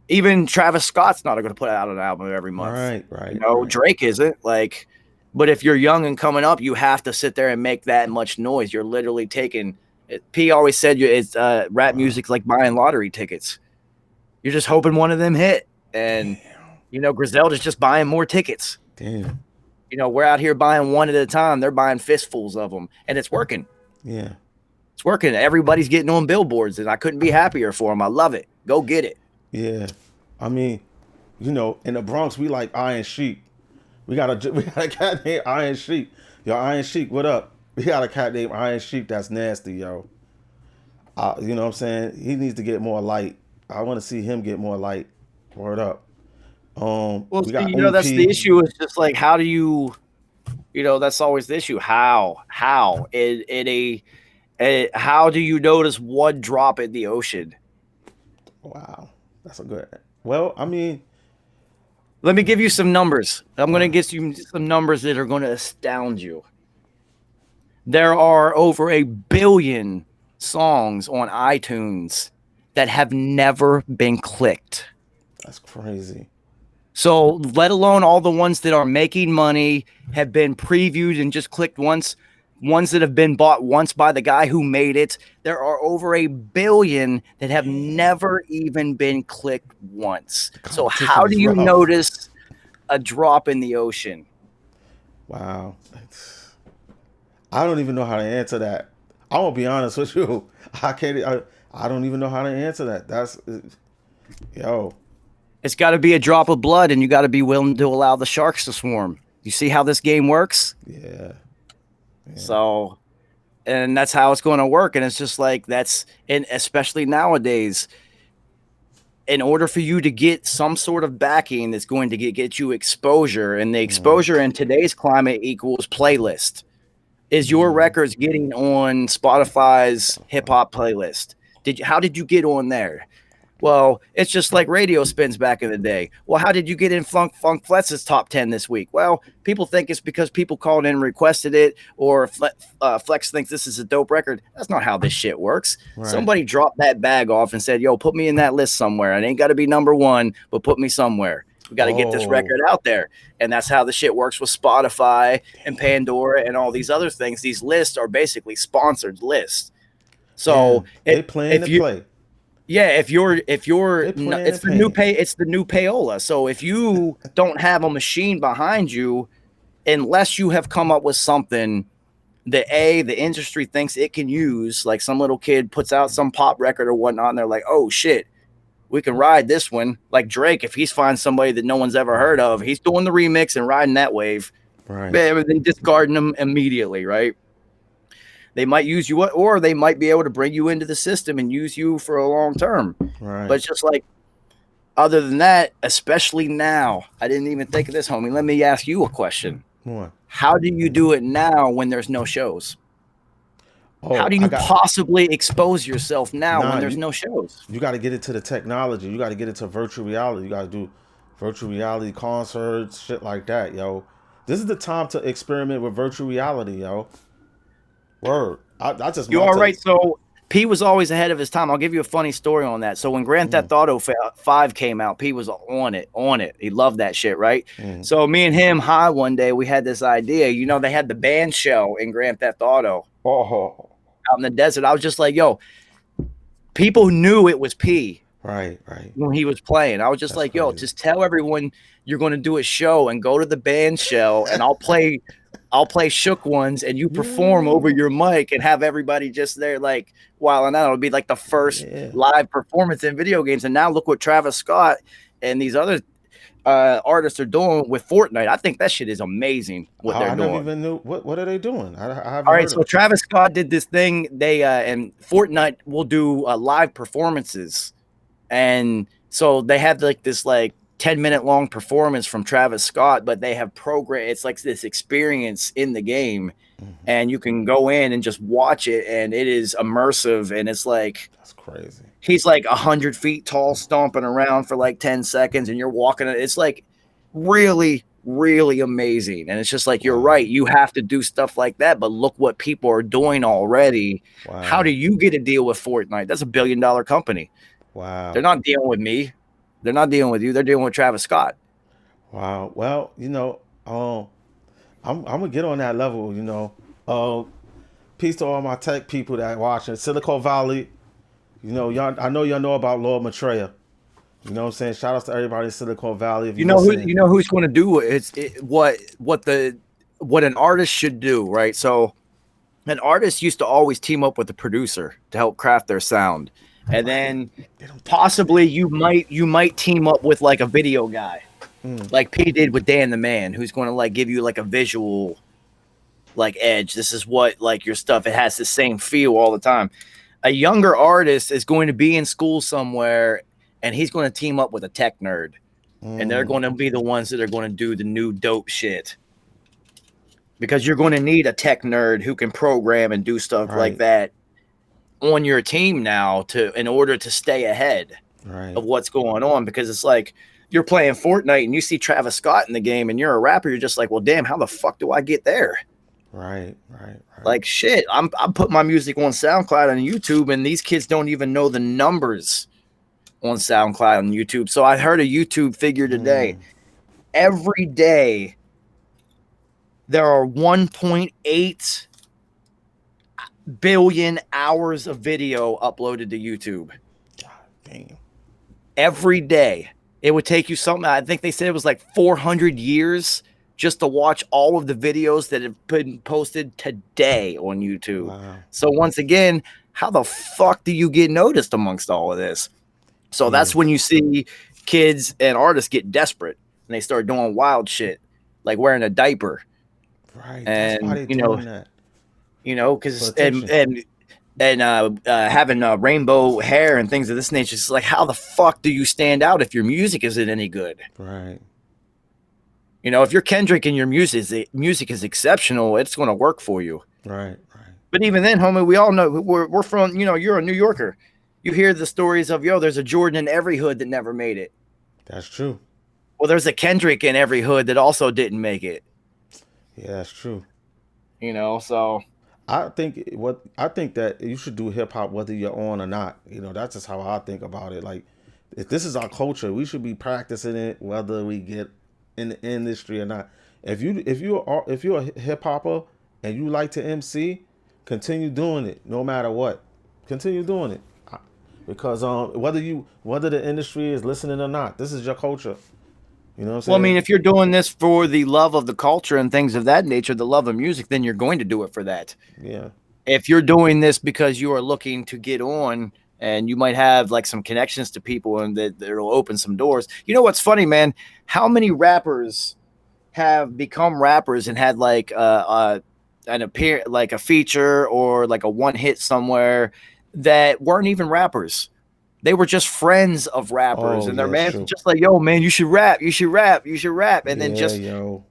[SPEAKER 2] Even Travis Scott's not going to put out an album every month.
[SPEAKER 1] Right, right, right.
[SPEAKER 2] Drake isn't. Like But if you're young and coming up, you have to sit there and make that much noise. You're literally taking. P always said it's rap music's like buying lottery tickets. You're just hoping one of them hit, and Griselda's just buying more tickets.
[SPEAKER 1] Damn.
[SPEAKER 2] We're out here buying one at a time. They're buying fistfuls of them, and it's working.
[SPEAKER 1] Yeah.
[SPEAKER 2] It's working. Everybody's getting on billboards, and I couldn't be happier for them. I love it. Go get it.
[SPEAKER 1] Yeah. I mean, in the Bronx, we like Iron Sheik. We got a cat named Iron Sheik. Yo, Iron Sheik, what up? We got a cat named Iron Sheik that's nasty, yo. You know what I'm saying? He needs to get more light. I want to see him get more light. Word up.
[SPEAKER 2] Well,
[SPEAKER 1] we got
[SPEAKER 2] that's the issue. Is just like, how do you, that's always the issue. How how do you notice one drop in the ocean?
[SPEAKER 1] Wow, that's a good. Well, I mean,
[SPEAKER 2] let me give you some numbers. I'm going to give you some numbers that are going to astound you. There are over 1 billion songs on iTunes that have never been clicked.
[SPEAKER 1] That's crazy.
[SPEAKER 2] So let alone all the ones that are making money, have been previewed and just clicked once, ones that have been bought once by the guy who made it. There are over 1 billion that have never even been clicked once. So how do you notice a drop in the ocean?
[SPEAKER 1] Wow. I don't even know how to answer that. I won't be honest with you. I don't even know how to answer that. That's yo.
[SPEAKER 2] It's got to be a drop of blood, and you got to be willing to allow the sharks to swarm. You see how this game works?
[SPEAKER 1] Yeah.
[SPEAKER 2] So, and that's how it's going to work. And it's just like and especially nowadays, in order for you to get some sort of backing that's going to get you exposure, and the exposure in today's climate equals playlist. Is your records getting on Spotify's hip hop playlist? How did you get on there? Well, it's just like radio spins back in the day. Well, how did you get in Funk Flex's top 10 this week? Well, people think it's because people called in and requested it, or Flex thinks this is a dope record. That's not how this shit works. Right. Somebody dropped that bag off and said, yo, put me in that list somewhere. It ain't got to be number one, but put me somewhere. We got to get this record out there. And that's how the shit works with Spotify and Pandora and all these other things. These lists are basically sponsored lists. So
[SPEAKER 1] they plan to play.
[SPEAKER 2] Yeah, it's the new payola. So if you don't have a machine behind you, unless you have come up with something that the industry thinks it can use, like some little kid puts out some pop record or whatnot, and they're like, oh shit, we can ride this one. Like Drake, if he's finds somebody that no one's ever heard of, he's doing the remix and riding that wave.
[SPEAKER 1] Right.
[SPEAKER 2] Then discarding them immediately, right? They might use you, or they might be able to bring you into the system and use you for a long term.
[SPEAKER 1] Right.
[SPEAKER 2] But it's just like, other than that, especially now, I didn't even think of this, homie. Let me ask you a question.
[SPEAKER 1] What?
[SPEAKER 2] How do you do it now when there's no shows? How do you possibly expose yourself now when there's no shows?
[SPEAKER 1] You got to get into the technology. You got to get into virtual reality. You got to do virtual reality concerts, shit like that, yo. This is the time to experiment with virtual reality, yo. Word.
[SPEAKER 2] You are right. So P was always ahead of his time. I'll give you a funny story on that. So when Grand Theft Auto 5 came out, P was on it. He loved that shit, right? So me and him high one day, we had this idea. They had the band shell in Grand Theft Auto out in the desert. I was just like, yo, people knew it was P.
[SPEAKER 1] Right.
[SPEAKER 2] When he was playing. I was just like, yo, just tell everyone you're going to do a show and go to the band shell, and I'll play Shook Ones, and you perform over your mic and have everybody just there like wilding out. It'll be like the first live performance in video games. And now look what Travis Scott and these other artists are doing with Fortnite. I think that shit is amazing what they're doing.
[SPEAKER 1] I never even knew. What are they doing? I haven't
[SPEAKER 2] All right, so Travis Scott did this thing. They and Fortnite will do live performances. And so they have like this 10-minute long performance from Travis Scott, but they have it's like this experience in the game, and you can go in and just watch it, and it is immersive, and it's like,
[SPEAKER 1] that's crazy.
[SPEAKER 2] He's like 100 feet tall, stomping around for like 10 seconds, and you're walking. It's like really, really amazing. And it's just like, you're right. You have to do stuff like that, but look what people are doing already. Wow. How do you get a deal with Fortnite? That's $1 billion company.
[SPEAKER 1] Wow.
[SPEAKER 2] They're not dealing with me. They're not dealing with you. They're dealing with Travis Scott.
[SPEAKER 1] Wow. Well, I'm gonna get on that level, you know. Peace to all my tech people that watching Silicon Valley. You know, y'all. I know y'all know about Lord Maitreya. You know what I'm saying? Shout outs to everybody in Silicon Valley if you listening.
[SPEAKER 2] You know who's going to do what an artist should do, right? So an artist used to always team up with a producer to help craft their sound, and then possibly you might team up with like a video guy, like P did with Dan the Man, who's going to like give you like a visual like edge. This is what like your stuff. It has the same feel all the time. A younger artist is going to be in school somewhere, and he's going to team up with a tech nerd, and they're going to be the ones that are going to do the new dope shit. Because you're going to need a tech nerd who can program and do stuff like that on your team now in order to stay ahead of what's going on. Because it's like you're playing Fortnite and you see Travis Scott in the game and you're a rapper. You're just like, well, damn, how the fuck do I get there?
[SPEAKER 1] Right.
[SPEAKER 2] Like shit, I'm putting my music on SoundCloud and YouTube, and these kids don't even know the numbers on SoundCloud and YouTube. So I heard a YouTube figure today. Every day there are 1.8 billion hours of video uploaded to YouTube.
[SPEAKER 1] God damn.
[SPEAKER 2] Every day. It would take you something. I think they said it was like 400 years just to watch all of the videos that have been posted today on YouTube. Wow. So once again, how the fuck do you get noticed amongst all of this? So that's when you see kids and artists get desperate and they start doing wild shit, like wearing a diaper.
[SPEAKER 1] Right.
[SPEAKER 2] And
[SPEAKER 1] that's why they doing that.
[SPEAKER 2] You know, because and having rainbow hair and things of this nature. It's like, how the fuck do you stand out if your music isn't any good?
[SPEAKER 1] Right.
[SPEAKER 2] You know, if you're Kendrick and your music is exceptional, it's going to work for you.
[SPEAKER 1] Right.
[SPEAKER 2] But even then, homie, we all know we're from, you know, you're a New Yorker. You hear the stories of, there's a Jordan in every hood that never made it.
[SPEAKER 1] That's true.
[SPEAKER 2] Well, there's a Kendrick in every hood that also didn't make it.
[SPEAKER 1] Yeah, that's true.
[SPEAKER 2] You know, so
[SPEAKER 1] I think that you should do hip hop whether you're on or not. You know, that's just how I think about it. Like, if this is our culture, we should be practicing it whether we get in the industry or not. If you're a hip hopper and you like to MC, continue doing it no matter what. Continue doing it because whether the industry is listening or not, this is your culture. You know what I'm saying?
[SPEAKER 2] Well, I mean, if you're doing this for the love of the culture and things of that nature, the love of music, then you're going to do it for that.
[SPEAKER 1] Yeah.
[SPEAKER 2] If you're doing this because you are looking to get on and you might have like some connections to people and that'll open some doors. You know what's funny, man? How many rappers have become rappers and had like a feature or like a one hit somewhere that weren't even rappers? They were just friends of rappers, and their man just like, yo, man, you should rap. And then so you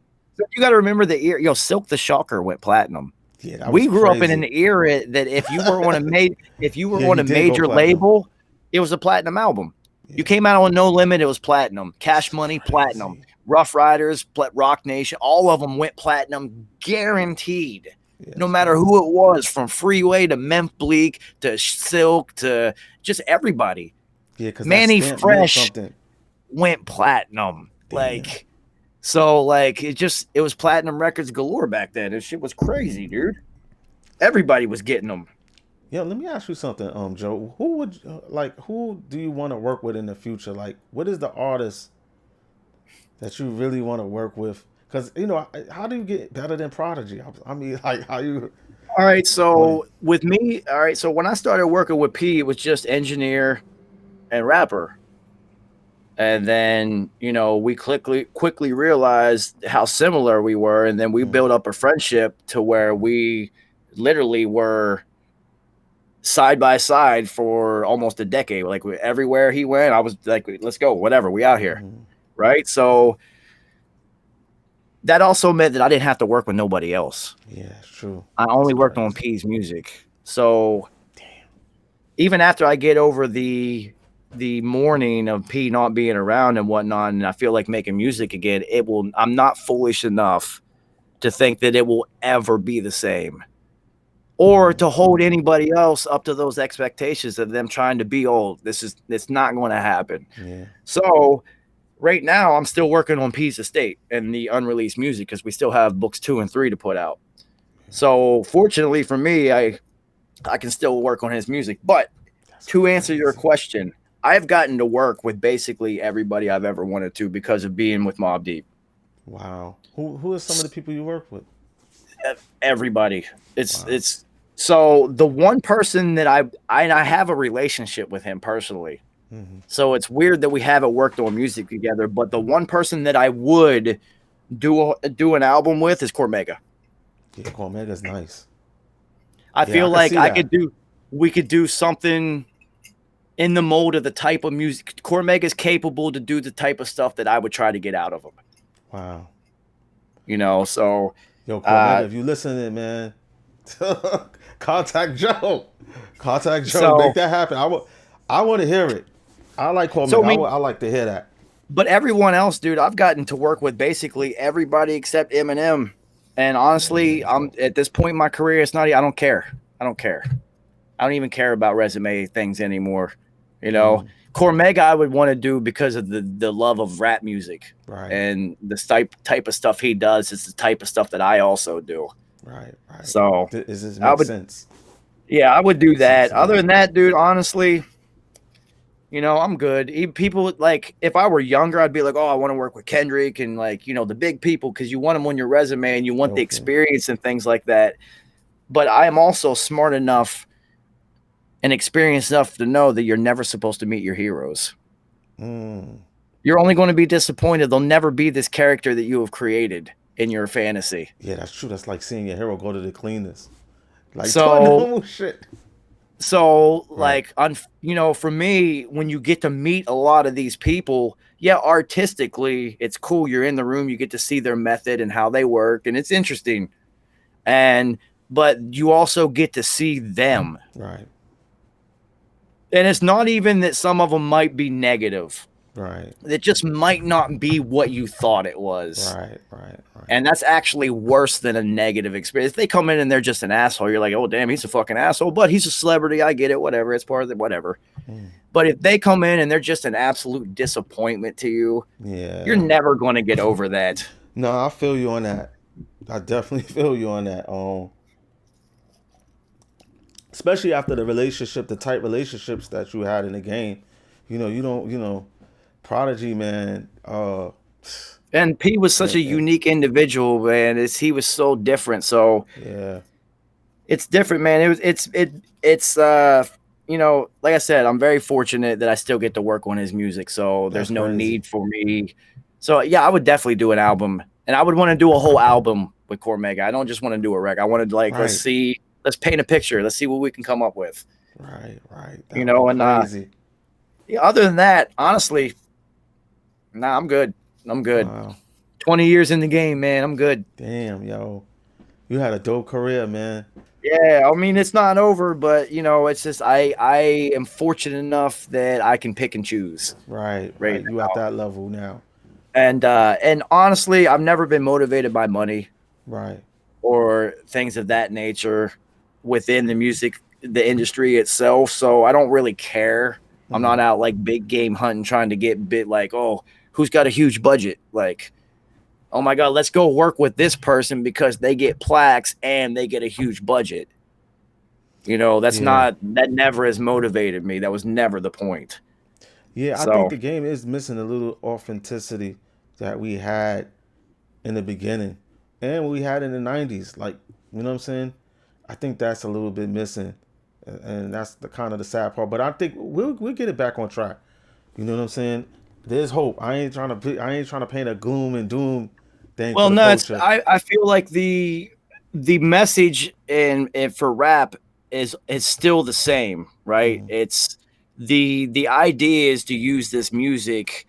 [SPEAKER 2] got to remember the era. Silk the Shocker went platinum.
[SPEAKER 1] Yeah,
[SPEAKER 2] we grew up in an era that if you were on a major label, it was a platinum album. Yeah. You came out on No Limit, it was platinum. Cash Money, platinum. Rough Riders, Rock Nation, all of them went platinum, guaranteed. Yeah, no matter who it was, from Freeway to Memph Bleak to Silk to just everybody.
[SPEAKER 1] Yeah, because
[SPEAKER 2] Manny Fresh went platinum. Damn. It was platinum records galore back then. This shit was crazy, dude. Everybody was getting them.
[SPEAKER 1] Yeah, let me ask you something, Joe. Who do you want to work with in the future? Like, what is the artist that you really want to work with? Because, how do you get better than Prodigy? I mean, like, how you...
[SPEAKER 2] All right, so with me, so when I started working with P, it was just engineer and rapper. And then, we quickly realized how similar we were. And then we built up a friendship to where we literally were side by side for almost a decade. Like, everywhere he went, I was like, let's go, whatever, we out here. Right? So that also meant that I didn't have to work with nobody else.
[SPEAKER 1] Yeah, it's true.
[SPEAKER 2] I only worked on P's music. So even after I get over the mourning of P not being around and whatnot, and I feel like making music again, I'm not foolish enough to think that it will ever be the same, or to hold anybody else up to those expectations of them trying to be old. It's not going to happen.
[SPEAKER 1] Yeah.
[SPEAKER 2] So right now I'm still working on Peace Estate and the unreleased music because we still have books 2 and 3 to put out. So fortunately for me, I can still work on his music. But to answer your question, I've gotten to work with basically everybody I've ever wanted to because of being with Mobb Deep.
[SPEAKER 1] Wow. Who are some of the people you work with?
[SPEAKER 2] Everybody. It's so the one person that I have a relationship with him personally.
[SPEAKER 1] Mm-hmm.
[SPEAKER 2] So it's weird that we haven't worked on music together, but the one person that I would do an album with is Cormega.
[SPEAKER 1] Yeah, Cormega's nice.
[SPEAKER 2] I
[SPEAKER 1] Yeah, I
[SPEAKER 2] feel
[SPEAKER 1] can
[SPEAKER 2] like
[SPEAKER 1] see that.
[SPEAKER 2] we could do something in the mold of the type of music. Cormega's capable to do the type of stuff that I would try to get out of him.
[SPEAKER 1] Wow.
[SPEAKER 2] You know, so
[SPEAKER 1] Yo, Cormega, if you listening, man, contact Joe. Contact Joe.
[SPEAKER 2] So-
[SPEAKER 1] Make that happen. I want to hear it. I like Cormega.
[SPEAKER 2] So, I mean-
[SPEAKER 1] I like to hear that.
[SPEAKER 2] but everyone else, dude, I've gotten to work with basically everybody except Eminem. And honestly, I'm at this point in my career, it's not. I don't care. I don't even care about resume things anymore. You know, Cormega I would want to do because of the love of rap music,
[SPEAKER 1] Right.
[SPEAKER 2] And the type of stuff he does is the type of stuff that I also do.
[SPEAKER 1] Right.
[SPEAKER 2] So
[SPEAKER 1] Does this make sense?
[SPEAKER 2] Yeah, I would do that.
[SPEAKER 1] sense,
[SPEAKER 2] Other
[SPEAKER 1] yeah.
[SPEAKER 2] than that, dude, honestly, you know, I'm good. People like if I were younger, I'd be like, oh, I want to work with Kendrick and like, you know, the big people because you want them on your resume and you want the
[SPEAKER 1] Okay.
[SPEAKER 2] experience and things like that. But I am also smart enough and experienced enough to know that you're never supposed to meet your heroes. You're only going to be disappointed. They'll never be this character that you have created in your fantasy.
[SPEAKER 1] Yeah, that's true. That's like seeing your hero go to the cleaners. Like
[SPEAKER 2] So-
[SPEAKER 1] normal shit.
[SPEAKER 2] So,
[SPEAKER 1] Right.
[SPEAKER 2] like, you know, for me, when you get to meet a lot of these people, yeah, artistically, it's cool. You're in the room, you get to see their method and how they work, and it's interesting. But you also get to see them.
[SPEAKER 1] Right.
[SPEAKER 2] And it's not even that some of them might be negative.
[SPEAKER 1] Right.
[SPEAKER 2] It just might not be what you thought it was.
[SPEAKER 1] Right.
[SPEAKER 2] And that's actually worse than a negative experience. If they come in and they're just an asshole, you're like, oh, damn, he's a fucking asshole, but he's a celebrity. I get it. Whatever. It's part of it. Whatever. But if they come in and they're just an absolute disappointment to you,
[SPEAKER 1] Yeah.
[SPEAKER 2] you're never going to get over that.
[SPEAKER 1] No, I feel you on that. I definitely feel you on that. Especially after the tight relationships that you had in the game. Prodigy, man.
[SPEAKER 2] And P was such a unique individual, man. He was so different. So
[SPEAKER 1] yeah.
[SPEAKER 2] it's different, man. It's you know, like I said, I'm very fortunate that I still get to work on his music. So there's
[SPEAKER 1] That's
[SPEAKER 2] no
[SPEAKER 1] crazy.
[SPEAKER 2] need for me. So yeah, I would definitely do an album, and I would want to do a whole album with Cormega. I don't just want to do a record. I want to let's paint a picture. Let's see what we can come up with.
[SPEAKER 1] Right.
[SPEAKER 2] You know, and
[SPEAKER 1] crazy.
[SPEAKER 2] Yeah, other than that, honestly, nah, I'm good.
[SPEAKER 1] Wow.
[SPEAKER 2] 20 years in the game, man. I'm good.
[SPEAKER 1] Damn, yo. You had a dope career, man.
[SPEAKER 2] Yeah, I mean, it's not over, but you know, it's just I am fortunate enough that I can pick and choose.
[SPEAKER 1] Right.
[SPEAKER 2] Right
[SPEAKER 1] You at that level now.
[SPEAKER 2] And honestly, I've never been motivated by money
[SPEAKER 1] Right.
[SPEAKER 2] or things of that nature within the industry itself. So I don't really care. I'm not out like big game hunting, trying to get bit like, oh, who's got a huge budget? Like, oh my God, let's go work with this person because they get plaques and they get a huge budget. You know, that never has motivated me. That was never the point.
[SPEAKER 1] Yeah, I think the game is missing a little authenticity that we had in the beginning and we had in the 90s. Like, you know what I'm saying? I think that's a little bit missing. And that's the kind of the sad part. But I think we'll get it back on track. You know what I'm saying? There's hope. I ain't trying to paint a gloom and doom thing.
[SPEAKER 2] Well,
[SPEAKER 1] for the
[SPEAKER 2] no,
[SPEAKER 1] culture.
[SPEAKER 2] I feel like the message and for rap is still the same, right? It's the idea is to use this music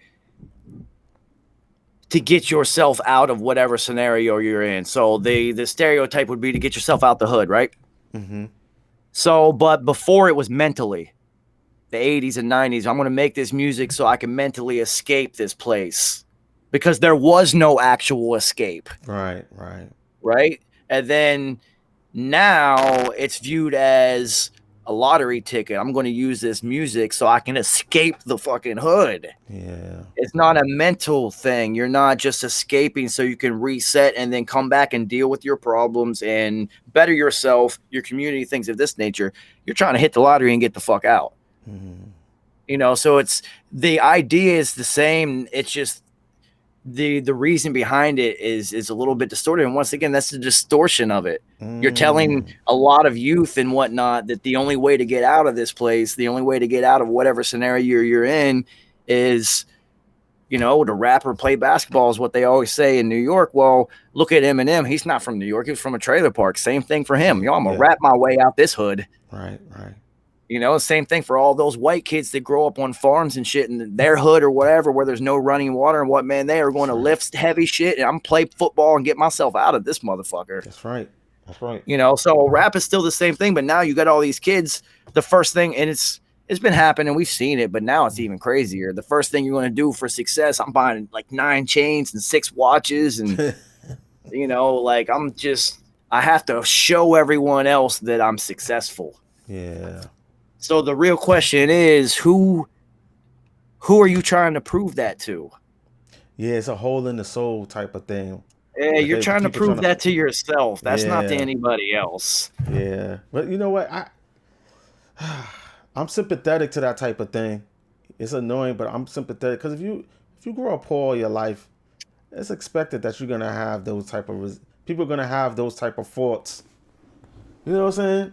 [SPEAKER 2] to get yourself out of whatever scenario you're in. So the stereotype would be to get yourself out the hood, right?
[SPEAKER 1] Mm-hmm.
[SPEAKER 2] So, but before it was mentally, the 80s and 90s, I'm going to make this music so I can mentally escape this place because there was no actual escape.
[SPEAKER 1] Right.
[SPEAKER 2] And then now it's viewed as, a lottery ticket. I'm going to use this music so I can escape the fucking hood.
[SPEAKER 1] Yeah.
[SPEAKER 2] It's not a mental thing. You're not just escaping so you can reset and then come back and deal with your problems and better yourself, your community, things of this nature. You're trying to hit the lottery and get the fuck out. So it's the idea is the same. It's just the reason behind it is a little bit distorted. And once again, that's the distortion of it. You're telling a lot of youth and whatnot that the only way to get out of this place, the only way to get out of whatever scenario you're in is, to rap or play basketball is what they always say in New York. Well, look at Eminem. He's not from New York. He's from a trailer park. Same thing for him. I'm going to rap my way out this hood.
[SPEAKER 1] Right.
[SPEAKER 2] Same thing for all those white kids that grow up on farms and shit in their hood or whatever, where there's no running water and what, man, they are going to lift heavy shit and I'm play football and get myself out of this motherfucker.
[SPEAKER 1] That's right.
[SPEAKER 2] So rap is still the same thing, but now you got all these kids. The first thing, and it's been happening, we've seen it, but now it's even crazier. The first thing you're going to do for success, I'm buying like 9 chains and 6 watches and, I have to show everyone else that I'm successful.
[SPEAKER 1] Yeah.
[SPEAKER 2] So the real question is, who are you trying to prove that to?
[SPEAKER 1] Yeah, it's a hole in the soul type of thing.
[SPEAKER 2] Yeah,
[SPEAKER 1] Like
[SPEAKER 2] you're trying to prove that to yourself. That's not to
[SPEAKER 1] Yeah.
[SPEAKER 2] anybody else.
[SPEAKER 1] Yeah. But you know what? I'm sympathetic to that type of thing. It's annoying, but I'm sympathetic because if you grow up poor your life, it's expected that you're gonna have those type of people are gonna have those type of faults. You know what I'm saying?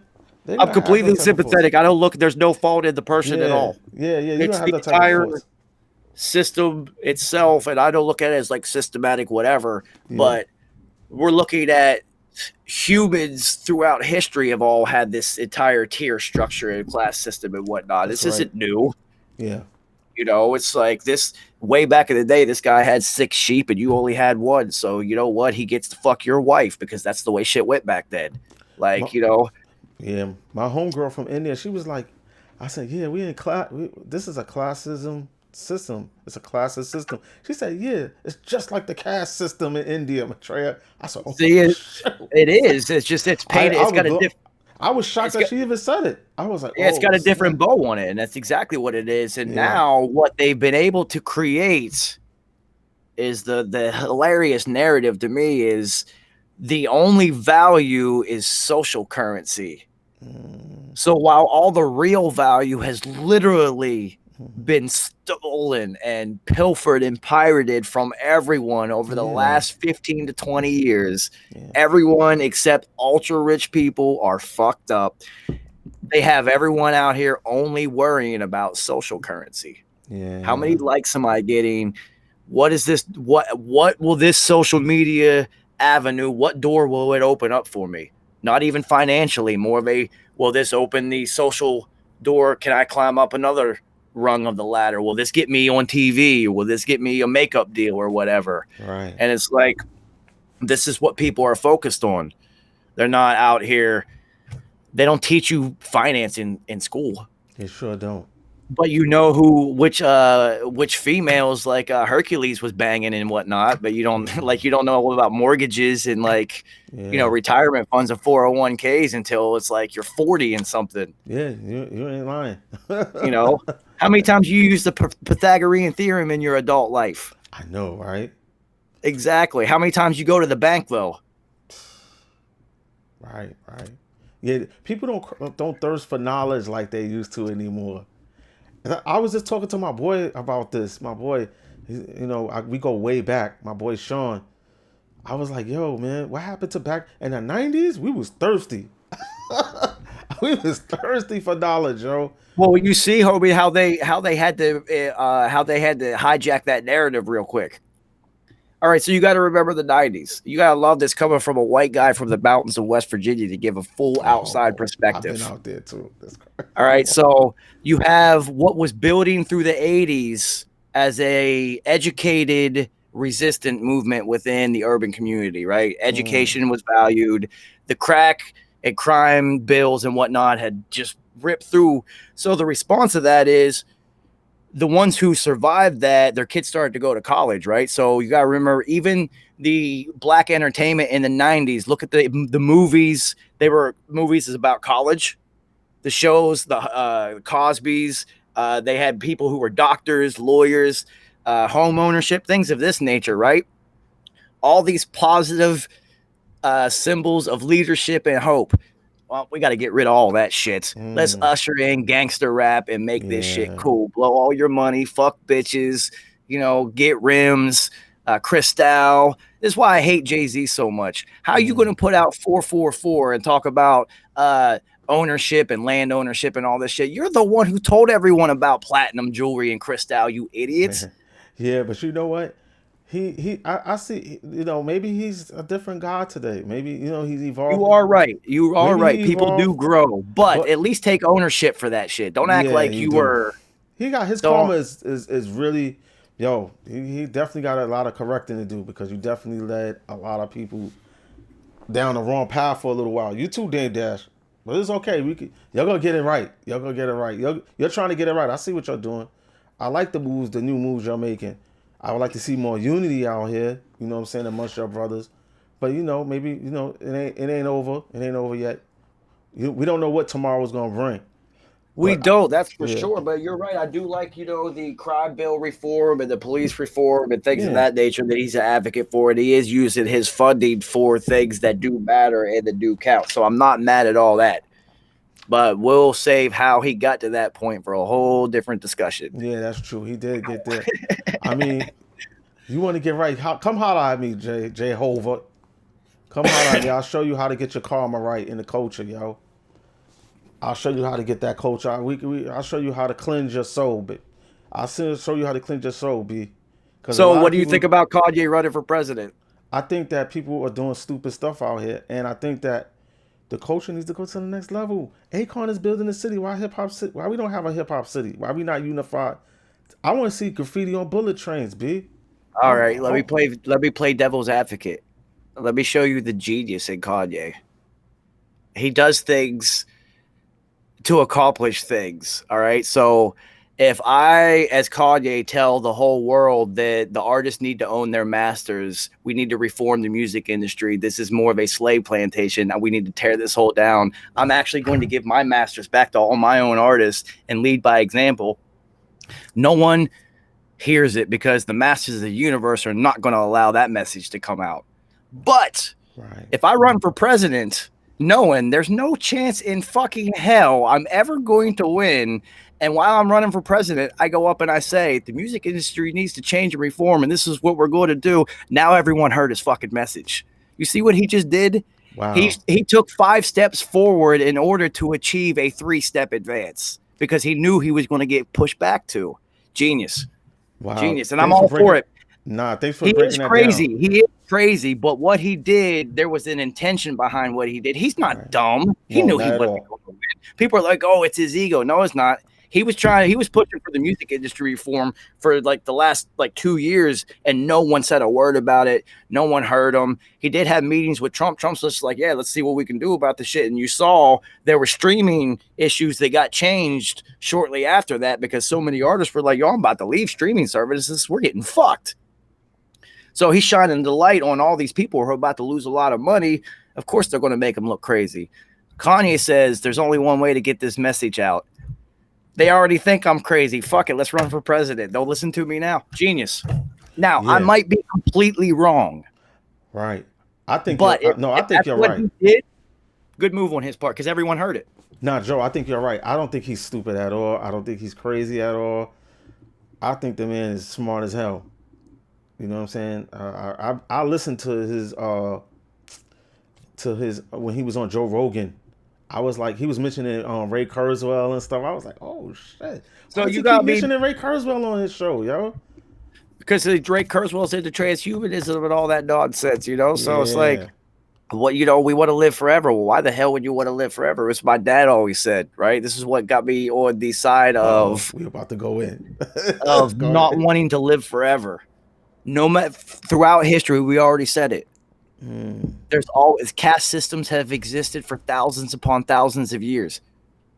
[SPEAKER 2] I'm completely sympathetic. I don't look. There's no fault in the person at all.
[SPEAKER 1] Yeah. You
[SPEAKER 2] It's
[SPEAKER 1] don't have
[SPEAKER 2] the
[SPEAKER 1] that type
[SPEAKER 2] entire
[SPEAKER 1] of faults.
[SPEAKER 2] system itself, and I don't look at it as like systematic, whatever. But we're looking at humans throughout history have all had this entire tier structure and class system and whatnot. This isn't new.
[SPEAKER 1] Yeah.
[SPEAKER 2] It's like this way back in the day, this guy had 6 sheep and you only had 1. So you know what? He gets to fuck your wife because that's the way shit went back then.
[SPEAKER 1] Yeah. My homegirl from India, she was like, I said, yeah, we in class. This is a classism system. It's a classist system. She said, yeah, it's just like the caste system in India, Maitreya. I said,
[SPEAKER 2] See, it is. It's just, it's painted. It's got a different.
[SPEAKER 1] I was shocked that she even said it. I was like,
[SPEAKER 2] it's got a different bow on it, and that's exactly what it is. And now what they've been able to create is the hilarious narrative to me is the only value is social currency. So while all the real value has literally been stolen and pilfered and pirated from everyone over the last 15 to 20 years, everyone except ultra rich people are fucked up. They have everyone out here only worrying about social currency. How many likes am I getting? What is this? What will this social media avenue, what door will it open up for me? Not even financially, more of a, will this open the social door? Can I climb up another rung of the ladder? Will this get me on TV? Will this get me a makeup deal or whatever?
[SPEAKER 1] Right.
[SPEAKER 2] And it's like, this is what people are focused on. They're not out here. They don't teach you finance in school.
[SPEAKER 1] They sure don't.
[SPEAKER 2] But which females like Hercules was banging and whatnot, but you don't know about mortgages and retirement funds and 401ks until it's like you're 40 and something.
[SPEAKER 1] Yeah, you ain't lying.
[SPEAKER 2] How many times you use the Pythagorean theorem in your adult life?
[SPEAKER 1] I know, right?
[SPEAKER 2] Exactly. How many times you go to the bank though?
[SPEAKER 1] Right. Yeah, people don't thirst for knowledge like they used to anymore. I was just talking to my boy about this. My boy, we go way back. My boy Sean. I was like, yo, man, what happened to back in the 90s? We was thirsty. We was thirsty for knowledge, yo.
[SPEAKER 2] Well, you see, Hobie, how they had to hijack that narrative real quick. All right, so you got to remember the 90s. You got to love this coming from a white guy from the mountains of West Virginia to give a full outside perspective.
[SPEAKER 1] I've been out there too.
[SPEAKER 2] All right, so you have what was building through the 80s as a educated, resistant movement within the urban community, right? Education was valued. The crack and crime bills and whatnot had just ripped through. So the response to that is, the ones who survived that, their kids started to go to college, right? So you got to remember, even the black entertainment in the 90s, look at the movies. They were movies about college. the shows, the Cosbys. They had people who were doctors, lawyers, home ownership, things of this nature, right? All these positive symbols of leadership and hope. Well, we got to get rid of all that shit. Let's usher in gangster rap and make this shit
[SPEAKER 1] Yeah.
[SPEAKER 2] cool. Blow all your money, fuck bitches, get rims, Cristal. This is why I hate Jay-Z so much. How are you going to put out 444 and talk about ownership and land ownership and all this shit? You're the one who told everyone about platinum jewelry and Cristal, you idiots.
[SPEAKER 1] Yeah, but you know what? I see. Maybe he's a different guy today. Maybe he's evolved.
[SPEAKER 2] You are right. You are
[SPEAKER 1] Maybe
[SPEAKER 2] right.
[SPEAKER 1] he
[SPEAKER 2] People do
[SPEAKER 1] evolved,
[SPEAKER 2] grow, but
[SPEAKER 1] but
[SPEAKER 2] at least take ownership for that shit. Don't act
[SPEAKER 1] yeah,
[SPEAKER 2] like
[SPEAKER 1] he
[SPEAKER 2] you
[SPEAKER 1] do.
[SPEAKER 2] were.
[SPEAKER 1] He got his
[SPEAKER 2] Don't.
[SPEAKER 1] karma is really, yo. He definitely got a lot of correcting to do because you definitely led a lot of people down the wrong path for a little while. You too, Dame Dash, but it's okay. Y'all gonna get it right. Y'all gonna get it right. You're trying to get it right. I see what you're doing. I like the new moves you're making. I would like to see more unity out here. You know what I'm saying, amongst your brothers. But maybe it ain't over. It ain't over yet. We don't know what tomorrow's gonna bring.
[SPEAKER 2] We
[SPEAKER 1] But
[SPEAKER 2] don't, that's for
[SPEAKER 1] yeah,
[SPEAKER 2] sure. But you're right. I do like, the crime bill reform and the police reform and things of
[SPEAKER 1] yeah,
[SPEAKER 2] that nature that he's an advocate for. And he is using his funding for things that do matter and that do count. So I'm not mad at all that. But we'll save how he got to that point for a whole different discussion.
[SPEAKER 1] yeah, that's true. He did get there. I mean, you want to get right? Come holler at me, Jehovah. Come holler at me. I'll show you how to get your karma right in the culture, yo. I'll show you how to get that culture. I'll show you how to cleanse your soul, but I'll show you how to cleanse your soul, B. Because a
[SPEAKER 2] So
[SPEAKER 1] lot
[SPEAKER 2] what
[SPEAKER 1] of
[SPEAKER 2] do you
[SPEAKER 1] people,
[SPEAKER 2] think about Kanye running for president?
[SPEAKER 1] I think that people are doing stupid stuff out here, and I think that the culture needs to go to the next level. Akon is building a city. Why hip hop city? Why we don't have a hip hop city? Why we not unified? I want to see graffiti on bullet trains, B.
[SPEAKER 2] All right, let me play devil's advocate. Let me show you the genius in Kanye. He does things to accomplish things. All right. So if I, as Kanye, tell the whole world that the artists need to own their masters, we need to reform the music industry. This is more of a slave plantation. We need to tear this whole down. I'm actually going to give my masters back to all my own artists and lead by example. No one hears it because the masters of the universe are not going to allow that message to come out. But if I run for president, knowing there's no chance in fucking hell I'm ever going to win, and while I'm running for president, I go up and I say the music industry needs to change and reform, and this is what we're going to do. Now everyone heard his fucking message. You see what he just did?
[SPEAKER 1] Wow.
[SPEAKER 2] He took 5 steps forward in order to achieve a 3-step advance because he knew he was going to get pushed back to. Genius.
[SPEAKER 1] Wow.
[SPEAKER 2] Genius. And I'm all for it.
[SPEAKER 1] Nah, thanks for breaking that
[SPEAKER 2] crazy.
[SPEAKER 1] down.
[SPEAKER 2] He is crazy, but what he did, there was an intention behind what he did. He's not dumb. He knew he wasn't going to win. People are like, oh, it's his ego. No, it's not. He was pushing for the music industry reform for like the last 2 years, and no one said a word about it. No one heard him. He did have meetings with Trump. Trump's just like, yeah, let's see what we can do about this shit. And you saw there were streaming issues that got changed shortly after that because so many artists were like, yo, I'm about to leave streaming services. We're getting fucked. So he's shining the light on all these people who are about to lose a lot of money. Of course, they're going to make him look crazy. Kanye says there's only one way to get this message out. They already think I'm crazy. Fuck it. Let's run for president. Don't listen to me now. Genius. Now, I might be completely wrong.
[SPEAKER 1] Right. I think you're right.
[SPEAKER 2] He did, good move on his part because everyone heard it.
[SPEAKER 1] Nah, Joe, I think you're right. I don't think he's stupid at all. I don't think he's crazy at all. I think the man is smart as hell. You know what I'm saying? I listened to his when he was on Joe Rogan. I was like, he was mentioning Ray Kurzweil and stuff. I was like, oh shit.
[SPEAKER 2] So you got
[SPEAKER 1] mentioning Ray Kurzweil on his show, yo.
[SPEAKER 2] Because Ray Kurzweil's into transhumanism and all that nonsense, So it's like, we want to live forever. Well, why the hell would you want to live forever? It's my dad always said, right? This is what got me on the side of
[SPEAKER 1] we're about to go in
[SPEAKER 2] of not wanting to live forever. No matter throughout history, we already said it. There's always caste systems have existed for thousands upon thousands of years.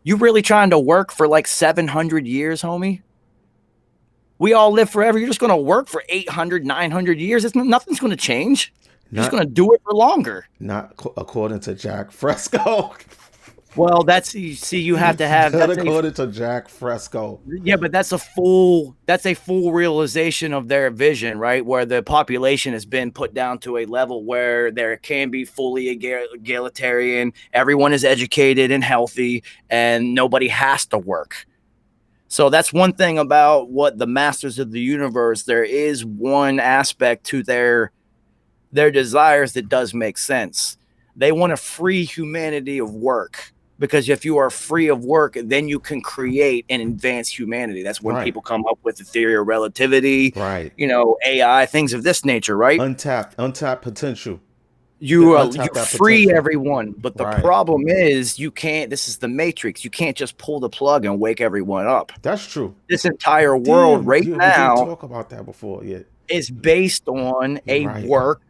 [SPEAKER 2] You really trying to work for like 700 years, homie? We all live forever. You're just going to work for 800, 900 years. Nothing's going to change. You're just going to do it for longer.
[SPEAKER 1] Not according to Jack Fresco.
[SPEAKER 2] Well, that's you see, you have to have
[SPEAKER 1] That according to Jack Fresco.
[SPEAKER 2] yeah, but that's a full realization of their vision, right? Where the population has been put down to a level where there can be fully egalitarian, everyone is educated and healthy, and nobody has to work. So that's one thing about what the masters of the universe, there is one aspect to their desires that does make sense. They want to free humanity of work, because if you are free of work, then you can create and advance humanity. That's when
[SPEAKER 1] Right.
[SPEAKER 2] people come up with the theory of relativity,
[SPEAKER 1] Right.
[SPEAKER 2] AI, things of this nature, right?
[SPEAKER 1] Untapped potential.
[SPEAKER 2] You
[SPEAKER 1] untap that
[SPEAKER 2] free
[SPEAKER 1] potential.
[SPEAKER 2] everyone, but the
[SPEAKER 1] Right.
[SPEAKER 2] problem is you can't. This is the Matrix. You can't just pull the plug and wake everyone up.
[SPEAKER 1] That's true.
[SPEAKER 2] This entire world right
[SPEAKER 1] We
[SPEAKER 2] now
[SPEAKER 1] did talk about that before. Yeah.
[SPEAKER 2] is based on
[SPEAKER 1] You're
[SPEAKER 2] a
[SPEAKER 1] right.
[SPEAKER 2] work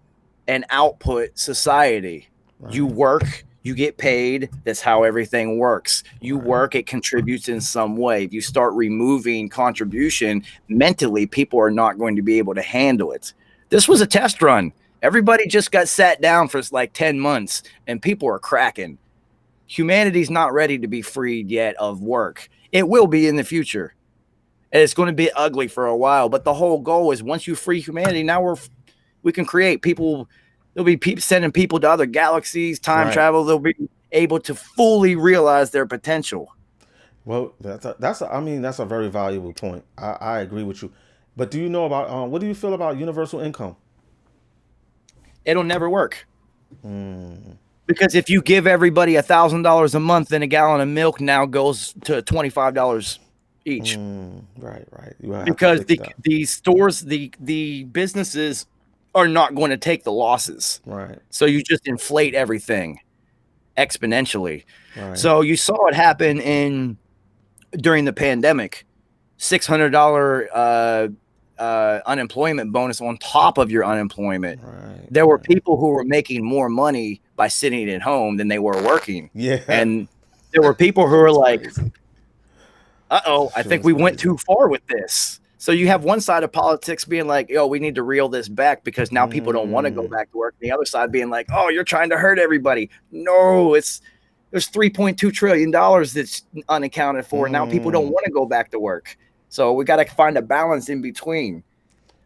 [SPEAKER 2] and output society.
[SPEAKER 1] Right.
[SPEAKER 2] You work, you get paid. That's how everything works. You
[SPEAKER 1] Right.
[SPEAKER 2] work, it contributes in some way. If you start removing contribution, mentally, people are not going to be able to handle it. This was a test run. Everybody just got sat down for like 10 months and people are cracking. Humanity's not ready to be freed yet of work. It will be in the future. And it's going to be ugly for a while. But the whole goal is once you free humanity, now we can create people. There'll be people sending people to other galaxies, time
[SPEAKER 1] Right.
[SPEAKER 2] travel. They'll be able to fully realize their potential.
[SPEAKER 1] Well, that's a very valuable point. I agree with you. But do you know about what do you feel about universal income?
[SPEAKER 2] It'll never work. Because if you give everybody $1,000 a month, then a gallon of milk now goes to $25 each.
[SPEAKER 1] Right. You have
[SPEAKER 2] Because
[SPEAKER 1] to fix that.
[SPEAKER 2] the stores, the businesses are not going to take the losses.
[SPEAKER 1] Right.
[SPEAKER 2] So you just inflate everything exponentially.
[SPEAKER 1] Right.
[SPEAKER 2] So you saw it happen during the pandemic. $600 unemployment bonus on top of your unemployment.
[SPEAKER 1] Right.
[SPEAKER 2] There were people who were making more money by sitting at home than they were working.
[SPEAKER 1] Yeah.
[SPEAKER 2] And there were people who were like,
[SPEAKER 1] Crazy.
[SPEAKER 2] uh-oh, I think we went too far with this. So you have one side of politics being like, yo, we need to reel this back because now people don't want to go back to work. And the other side being like, oh, you're trying to hurt everybody. No, there's $3.2 trillion that's unaccounted for. And now people don't want to go back to work. So we got to find a balance in between.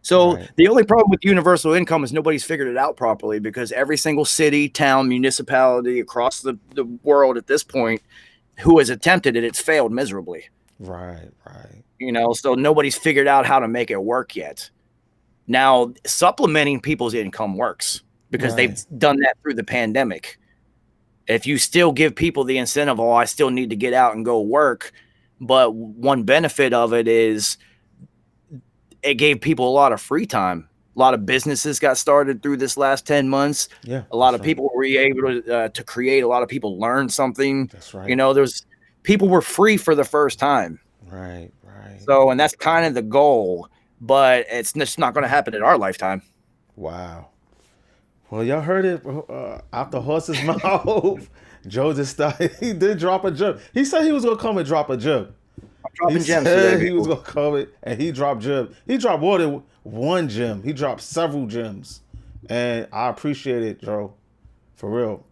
[SPEAKER 2] So
[SPEAKER 1] Right.
[SPEAKER 2] the only problem with universal income is nobody's figured it out properly, because every single city, town, municipality across the world at this point who has attempted it, it's failed miserably.
[SPEAKER 1] Right.
[SPEAKER 2] So nobody's figured out how to make it work yet. Now, supplementing people's income works because they've done that through the pandemic. If you still give people the incentive, oh, I still need to get out and go work. But one benefit of it is it gave people a lot of free time. A lot of businesses got started through this last 10 months.
[SPEAKER 1] Yeah.
[SPEAKER 2] A lot of people were able to create. A lot of people learned something.
[SPEAKER 1] That's right.
[SPEAKER 2] People were free for the first time.
[SPEAKER 1] Right.
[SPEAKER 2] So, and that's kind of the goal, but it's just not going to happen in our lifetime.
[SPEAKER 1] Wow. Well, y'all heard it out the horse's mouth. Joe just started. He did drop a gem. He said he was gonna come and drop a gem.
[SPEAKER 2] Dropping gems
[SPEAKER 1] said
[SPEAKER 2] today.
[SPEAKER 1] he was gonna come and he dropped gem. He dropped more than one gem. He dropped several gems, and I appreciate it, Joe. For real.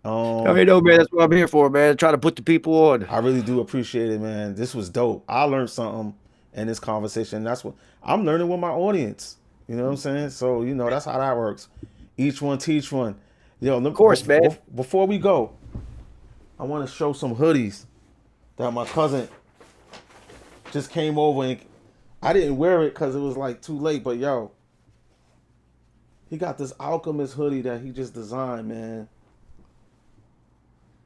[SPEAKER 2] Man, that's what I'm here for, man. Try to put the people on.
[SPEAKER 1] I really do appreciate it, man. This was dope. I learned something in this conversation. That's what I'm learning with my audience. You know what I'm saying? So that's how that works. Each one teach one.
[SPEAKER 2] Of course, man.
[SPEAKER 1] Before we go, I want to show some hoodies that my cousin just came over, and I didn't wear it because it was like too late. But he got this Alchemist hoodie that he just designed, man.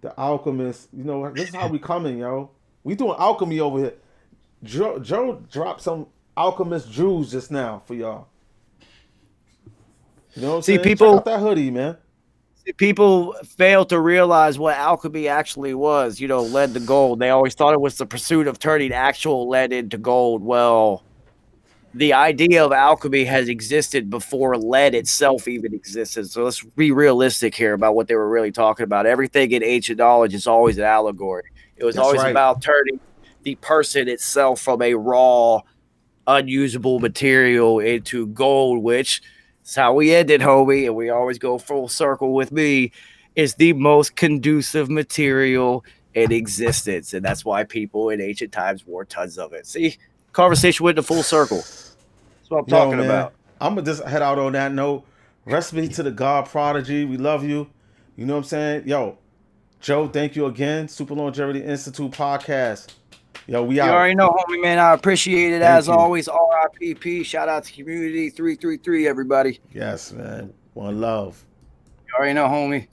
[SPEAKER 1] The Alchemist, this is how we coming, yo. We doing alchemy over here. Joe dropped some Alchemist jewels just now for y'all. You know what I'm saying?
[SPEAKER 2] People,
[SPEAKER 1] check out that hoodie, man.
[SPEAKER 2] People fail to realize what alchemy actually was. Lead to gold. They always thought it was the pursuit of turning actual lead into gold. Well, the idea of alchemy has existed before lead itself even existed. So let's be realistic here about what they were really talking about. Everything in ancient knowledge is always an allegory. It was always about turning the person itself from a raw, unusable material into gold, which is how we ended, homie, and we always go full circle with me, is the most conducive material it existed. And that's why people in ancient times wore tons of it. See, conversation went in full circle. That's what I'm talking about.
[SPEAKER 1] I'm going to just head out on that note. Recipe to the God Prodigy. We love you. You know what I'm saying? Yo, Joe, thank you again. Super Longevity Institute podcast. Yo, we out.
[SPEAKER 2] You already know, homie, man. I appreciate it as always. RIPP. Shout out to Community 333, everybody.
[SPEAKER 1] Yes, man. One love.
[SPEAKER 2] You already know, homie.